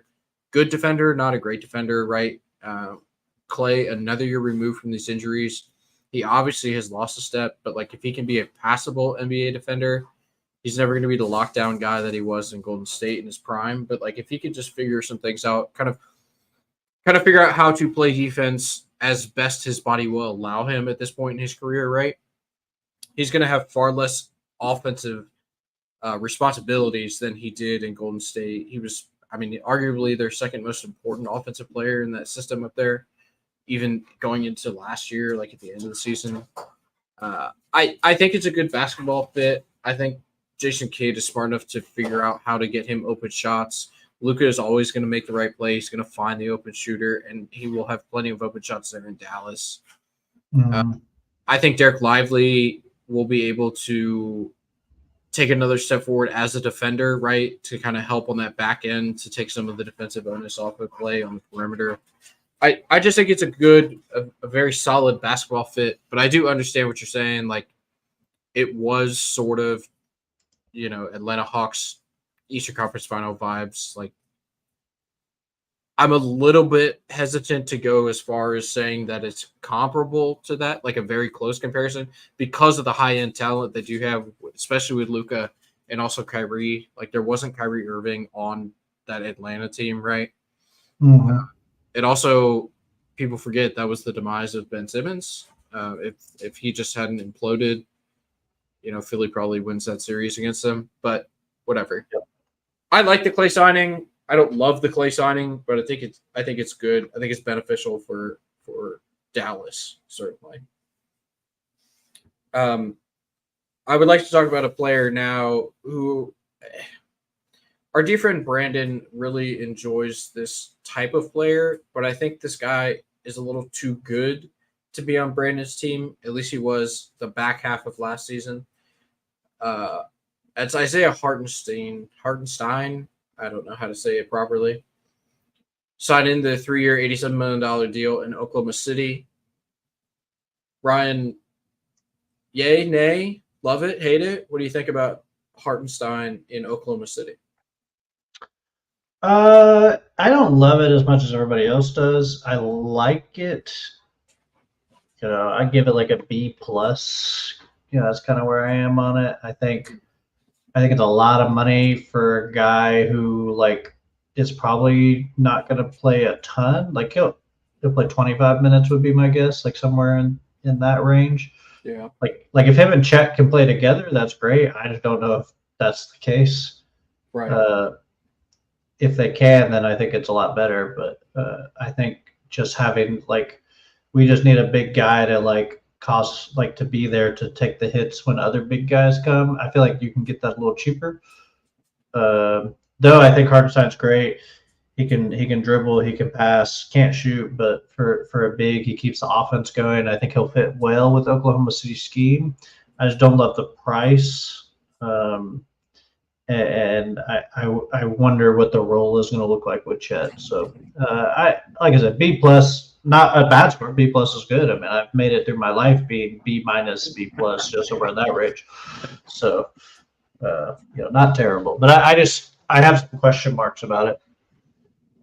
good defender, not a great defender, right? Clay, another year removed from these injuries. He obviously has lost a step, but like if he can be a passable NBA defender, He's never going to be the lockdown guy that he was in Golden State in his prime. But like if he could just figure some things out, kind of figure out how to play defense as best his body will allow him at this point in his career, right? He's going to have far less offensive responsibilities than he did in Golden State. He was, I mean, arguably their second most important offensive player in that system up there, even going into last year, like at the end of the season. I think it's a good basketball fit. I think Jason Kidd is smart enough to figure out how to get him open shots. Luka is always going to make the right play. He's going to find the open shooter, and he will have plenty of open shots there in Dallas. I think Derek Lively will be able to take another step forward as a defender, right, to kind of help on that back end to take some of the defensive onus off of play on the perimeter. I just think it's a very solid basketball fit, but I do understand what you're saying. Like, it was sort of, Atlanta Hawks Eastern Conference Final vibes. Like, I'm a little bit hesitant to go as far as saying that it's comparable to that, like a very close comparison, because of the high-end talent that you have, especially with Luka and also Kyrie. Like, there wasn't Kyrie Irving on that Atlanta team, right? It also, people forget that was the demise of Ben Simmons. If he just hadn't imploded, Philly probably wins that series against them. But whatever. Yep. I like the Klay signing. I don't love the Klay signing, but I think it's good. I think it's beneficial for Dallas, certainly. I would like to talk about a player now who our dear friend Brandon really enjoys this type of player, but I think this guy is a little too good to be on Brandon's team. At least he was the back half of last season. It's Isaiah Hartenstein. I don't know how to say it properly. Signed in the 3-year, $87 million deal in Oklahoma City. Ryan, yay, nay, love it, hate it? What do you think about Hartenstein in Oklahoma City? I don't love it as much as everybody else does. I like it. I give it like a B plus. That's kind of where I am on it. I think it's a lot of money for a guy who is probably not going to play a ton. Like he'll play 25 minutes would be my guess, like somewhere in that range. Yeah. Like if him and Chet can play together, that's great. I just don't know if that's the case. Right. If they can, then I think it's a lot better. But I think just having we just need a big guy to to be there to take the hits when other big guys come. I feel like you can get that a little cheaper. Though I think Hartenstein's great. He can dribble, he can pass, can't shoot, but for a big, he keeps the offense going. I think he'll fit well with Oklahoma City scheme. I just don't love the price. And I wonder what the role is going to look like with Chet. So like I said, B plus, not a bad score. B plus is good. I mean, I've made it through my life being B minus, B plus, just over in that range. So not terrible. But I have some question marks about it.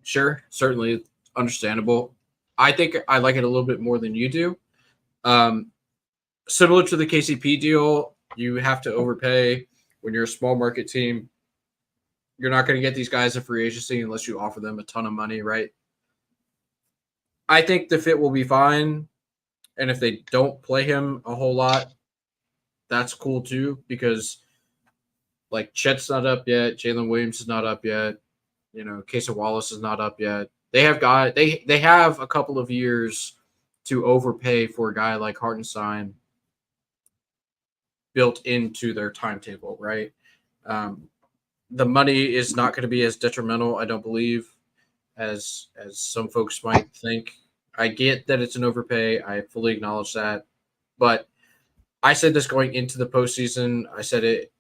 Sure, certainly understandable. I think I like it a little bit more than you do. Similar to the KCP deal, you have to overpay when you're a small market team. You're not going to get these guys in free agency unless you offer them a ton of money, right? I think the fit will be fine. And if they don't play him a whole lot, that's cool too, because Chet's not up yet. Jalen Williams is not up yet. Casey Wallace is not up yet. They have they have a couple of years to overpay for a guy like Hartenstein built into their timetable, right? The money is not going to be as detrimental, I don't believe, as some folks might think. I get that it's an overpay. I fully acknowledge that. But I said this going into the postseason. I said it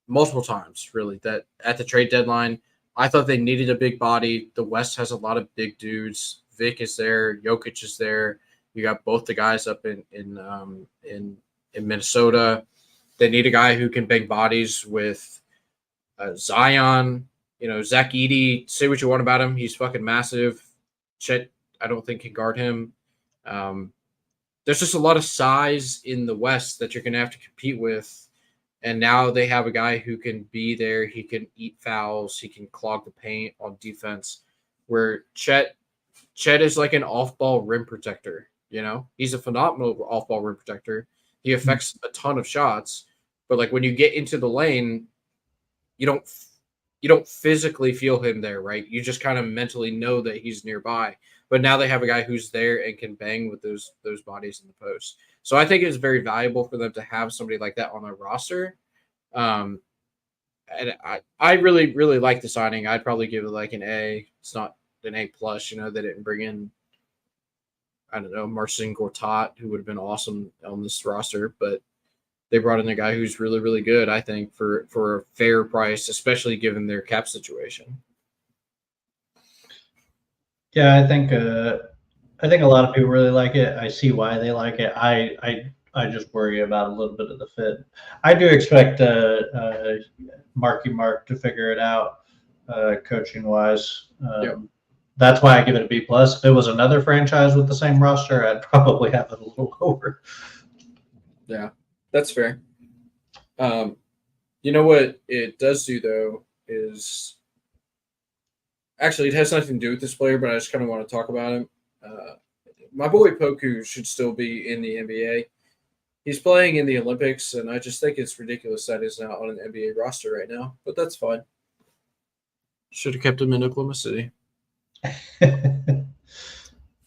multiple times, really, that at the trade deadline, I thought they needed a big body. The West has a lot of big dudes. Vic is there. Jokic is there. You got both the guys up in Minnesota. They need a guy who can bang bodies with Zion. Zach Edey, say what you want about him. He's fucking massive. Chet, I don't think can guard him. There's just a lot of size in the West that you're going to have to compete with And now they have a guy who can be there. He can eat fouls. He can clog the paint on defense. Where Chet is like an off-ball rim protector. You know, he's a phenomenal off-ball rim protector. He affects a ton of shots, but like when you get into the lane, you don't physically feel him there, right? You just kind of mentally know that he's nearby. But now they have a guy who's there and can bang with those bodies in the post. So I think it's very valuable for them to have somebody like that on their roster. And I really, really like the signing. I'd probably give it like an A. It's not an A plus. You know, they didn't bring in, I don't know, Marcin Gortat, who would have been awesome on this roster, but they brought in a guy who's really, really good, I think, for a fair price, especially given their cap situation. Yeah, I think a lot of people really like it. I see why they like it. I just worry about a little bit of the fit. I do expect Marky Mark to figure it out, coaching wise. Yep. That's why I give it a B plus. If it was another franchise with the same roster, I'd probably have it a little lower. Yeah, that's fair. You know what it does do though is actually it has nothing to do with this player, but I just kind of want to talk about him. My boy Poku should still be in the NBA. He's playing in the Olympics, and I just think it's ridiculous that he's not on an NBA roster right now. But that's fine. Should have kept him in Oklahoma City.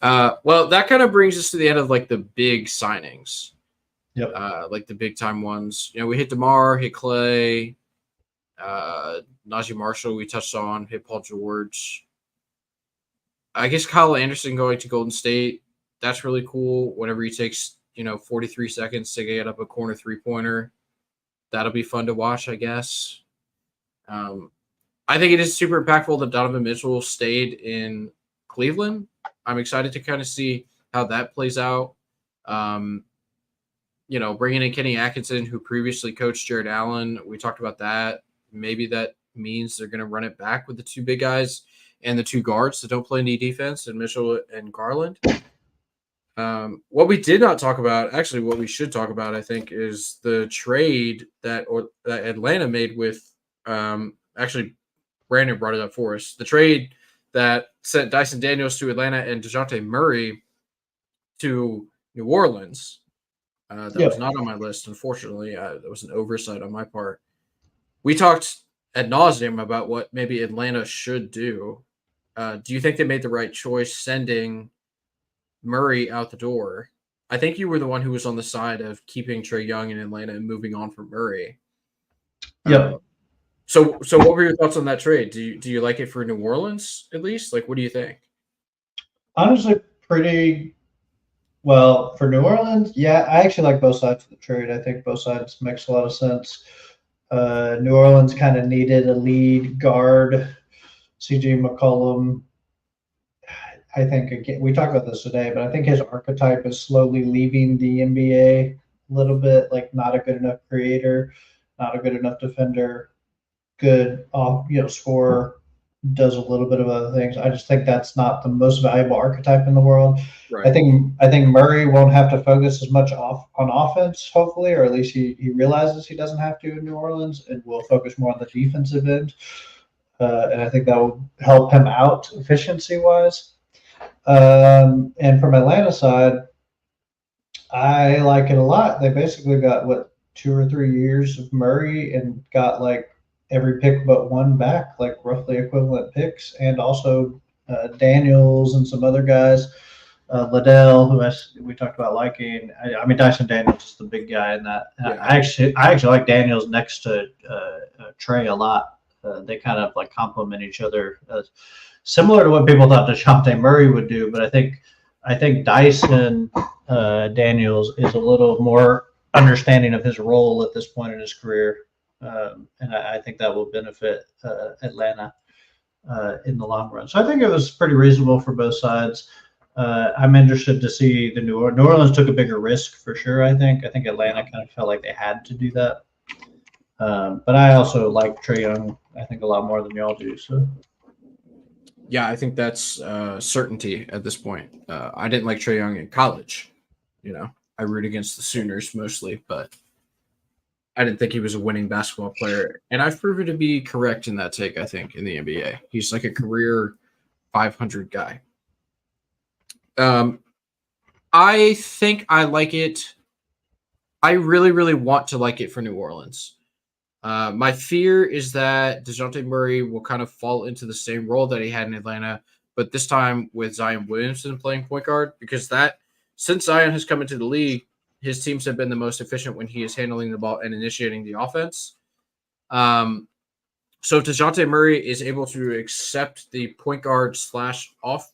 Well, that kind of brings us to the end of like the big signings. Yep. Like the big time ones. You know, we hit DeMar, hit Clay, Najee Marshall. We touched on, hit Paul George. I guess Kyle Anderson going to Golden State. That's really cool. Whenever he takes 43 seconds to get up a corner 3-pointer, that'll be fun to watch, I guess. I think it is super impactful that Donovan Mitchell stayed in Cleveland. I'm excited to kind of see how that plays out. Bringing in Kenny Atkinson, who previously coached Jared Allen, we talked about that. Maybe that means they're going to run it back with the two big guys and the two guards that don't play any defense, and Mitchell and Garland. What we did not talk about, actually what we should talk about, I think, is the trade that Atlanta made with actually Brandon brought it up for us. The trade that sent Dyson Daniels to Atlanta and DeJounte Murray to New Orleans. That was not on my list, unfortunately. That was an oversight on my part. We talked ad nauseum about what maybe Atlanta should do. Do you think they made the right choice sending Murray out the door? I think you were the one who was on the side of keeping Trae Young in Atlanta and moving on from Murray. Yep. So what were your thoughts on that trade? Do you like it for New Orleans at least? Like, what do you think? Honestly, pretty well for New Orleans. Yeah, I actually like both sides of the trade. I think both sides makes a lot of sense. New Orleans kind of needed a lead guard. CJ McCollum, I think, again, we talked about this today, but I think his archetype is slowly leaving the NBA a little bit, like not a good enough creator, not a good enough defender, good scorer, does a little bit of other things. I just think that's not the most valuable archetype in the world. Right. I think Murray won't have to focus as much on offense, hopefully, or at least he realizes he doesn't have to in New Orleans, and will focus more on the defensive end. And I think that will help him out efficiency-wise. And from Atlanta side, I like it a lot. They basically got 2 or 3 years of Murray and got like every pick but one back, like roughly equivalent picks, and also Daniels and some other guys. Liddell, who we talked about liking. I mean, Dyson Daniels is the big guy in that. Yeah. I actually like Daniels next to Trae a lot. They kind of like complement each other, similar to what people thought DeJounte Murray would do. But I think Dyson Daniels is a little more understanding of his role at this point in his career, and I think that will benefit Atlanta in the long run. So I think it was pretty reasonable for both sides. I'm interested to see New Orleans took a bigger risk for sure. I think Atlanta kind of felt like they had to do that. But I also like Trae Young, I think, a lot more than y'all do. So, yeah, I think that's certainty at this point. I didn't like Trae Young in college. I root against the Sooners mostly, but I didn't think he was a winning basketball player, and I've proven to be correct in that take. I think in the NBA, he's like a career 500 guy. I think I like it. I really, really want to like it for New Orleans. My fear is that DeJounte Murray will kind of fall into the same role that he had in Atlanta, but this time with Zion Williamson playing point guard, because that since Zion has come into the league, his teams have been the most efficient when he is handling the ball and initiating the offense. So if DeJounte Murray is able to accept the point guard / off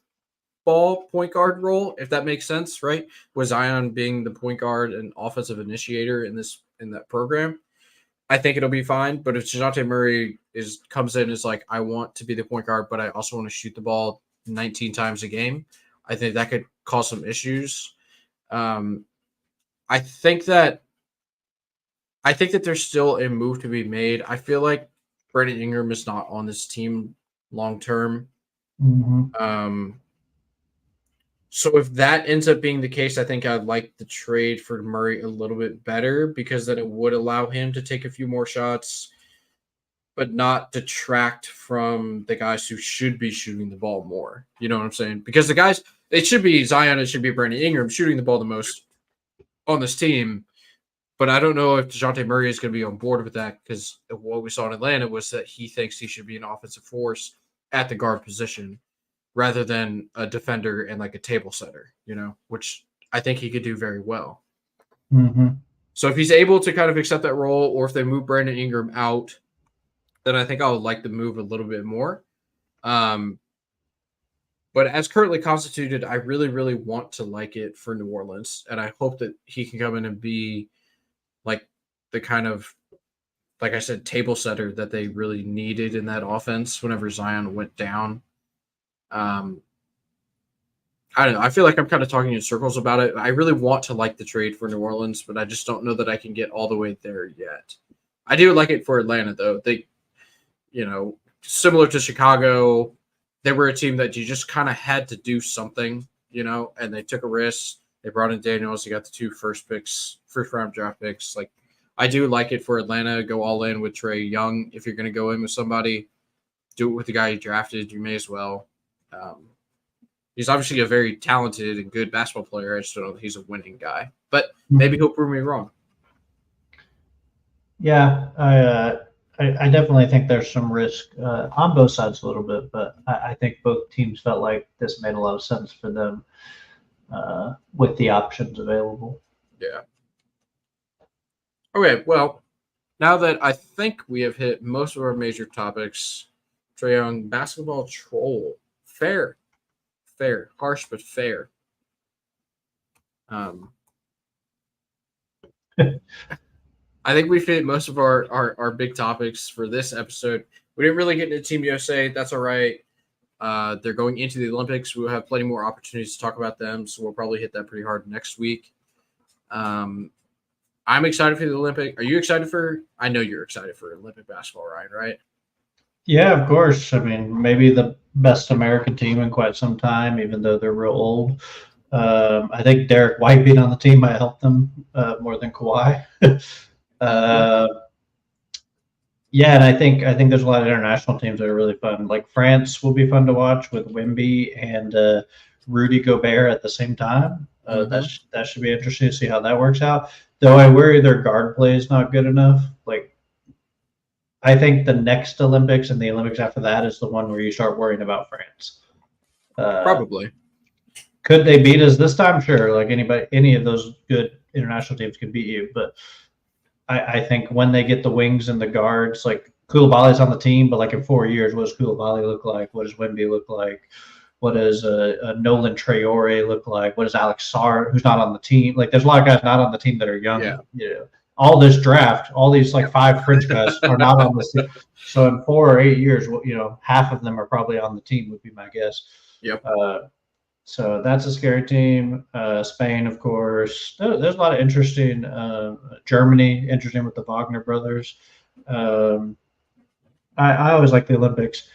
ball point guard role, if that makes sense, right? With Zion being the point guard and offensive initiator in that program, I think it'll be fine. But if DeJounte Murray comes in as like, I want to be the point guard, but I also want to shoot the ball 19 times a game, I think that could cause some issues. I think that there's still a move to be made. I feel like Brandon Ingram is not on this team long term. Mm-hmm. So if that ends up being the case, I think I'd like the trade for Murray a little bit better, because then it would allow him to take a few more shots, but not detract from the guys who should be shooting the ball more. You know what I'm saying? Because the guys, it should be Zion, it should be Brandon Ingram shooting the ball the most on this team. But I don't know if DeJounte Murray is going to be on board with that, because what we saw in Atlanta was that he thinks he should be an offensive force at the guard position rather than a defender and like a table setter, which I think he could do very well. Mm-hmm. So if he's able to kind of accept that role, or if they move Brandon Ingram out, then I think I would like the move a little bit more. But as currently constituted, I really, really want to like it for New Orleans. And I hope that he can come in and be like the kind of, like I said, table setter that they really needed in that offense whenever Zion went down. I don't know. I feel like I'm kind of talking in circles about it. I really want to like the trade for New Orleans, but I just don't know that I can get all the way there yet. I do like it for Atlanta, though. They, similar to Chicago, they were a team that you just kind of had to do something, and they took a risk. They brought in Daniels. They got the 2 first-round draft picks. Like, I do like it for Atlanta. Go all in with Trae Young. If you're going to go in with somebody, do it with the guy you drafted. You may as well. He's obviously a very talented and good basketball player. I just don't know if he's a winning guy, but maybe he'll prove me wrong. Yeah, I definitely think there's some risk on both sides a little bit, but I think both teams felt like this made a lot of sense for them with the options available. Yeah. Okay, well, now that I think we have hit most of our major topics, Trae Young, basketball troll. Fair. Harsh, but fair. I think we've hit most of our big topics for this episode. We didn't really get into Team USA. That's all right. They're going into the Olympics. We'll have plenty more opportunities to talk about them, so we'll probably hit that pretty hard next week. I'm excited for the Olympic. Are you excited for? I know you're excited for Olympic basketball, Ryan, right? Yeah, of course. I mean, maybe the best American team in quite some time, even though they're real old. I think Derek White being on the team might help them more than Kawhi. Yeah, and I think there's a lot of international teams that are really fun. Like France will be fun to watch with Wemby and Rudy Gobert at the same time. That should be interesting to see how that works out. Though I worry their guard play is not good enough. Like, I think the next Olympics and the Olympics after that is the one where you start worrying about France. Probably. Could they beat us this time? Sure. Like any of those good international teams could beat you. But I think when they get the wings and the guards, like Koulibaly's on the team, but like in 4 years, what does Koulibaly look like? What does Wemby look like? What does Nolan Traore look like? What does Alex Sarr, who's not on the team? Like, there's a lot of guys not on the team that are young. Yeah. All this draft, all these like 5 French guys are not on the team. So in 4 or 8 years, half of them are probably on the team, would be my guess. Yep. So that's a scary team. Spain, of course. There's a lot of interesting. Germany, interesting with the Wagner brothers. I always like the Olympics.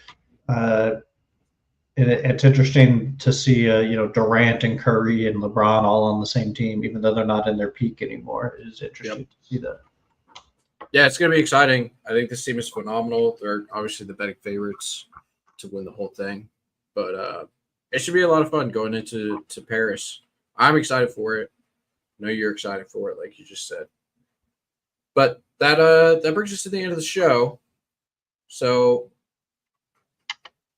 It's interesting to see, Durant and Curry and LeBron all on the same team, even though they're not in their peak anymore. It is interesting to see that. Yeah, it's going to be exciting. I think this team is phenomenal. They're obviously the betting favorites to win the whole thing, but it should be a lot of fun going into Paris. I'm excited for it. I know you're excited for it, like you just said. But that brings us to the end of the show. So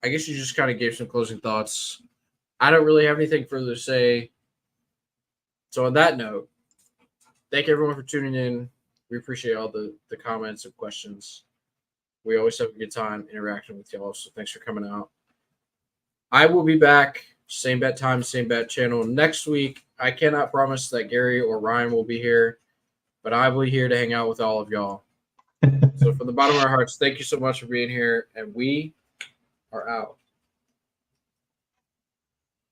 I guess you just kind of gave some closing thoughts. I don't really have anything further to say. So on that note, thank everyone for tuning in. We appreciate all the comments and questions. We always have a good time interacting with y'all. So thanks for coming out. I will be back, same bat time, same bat channel next week. I cannot promise that Gary or Ryan will be here, but I will be here to hang out with all of y'all. So from the bottom of our hearts, thank you so much for being here, and we are out.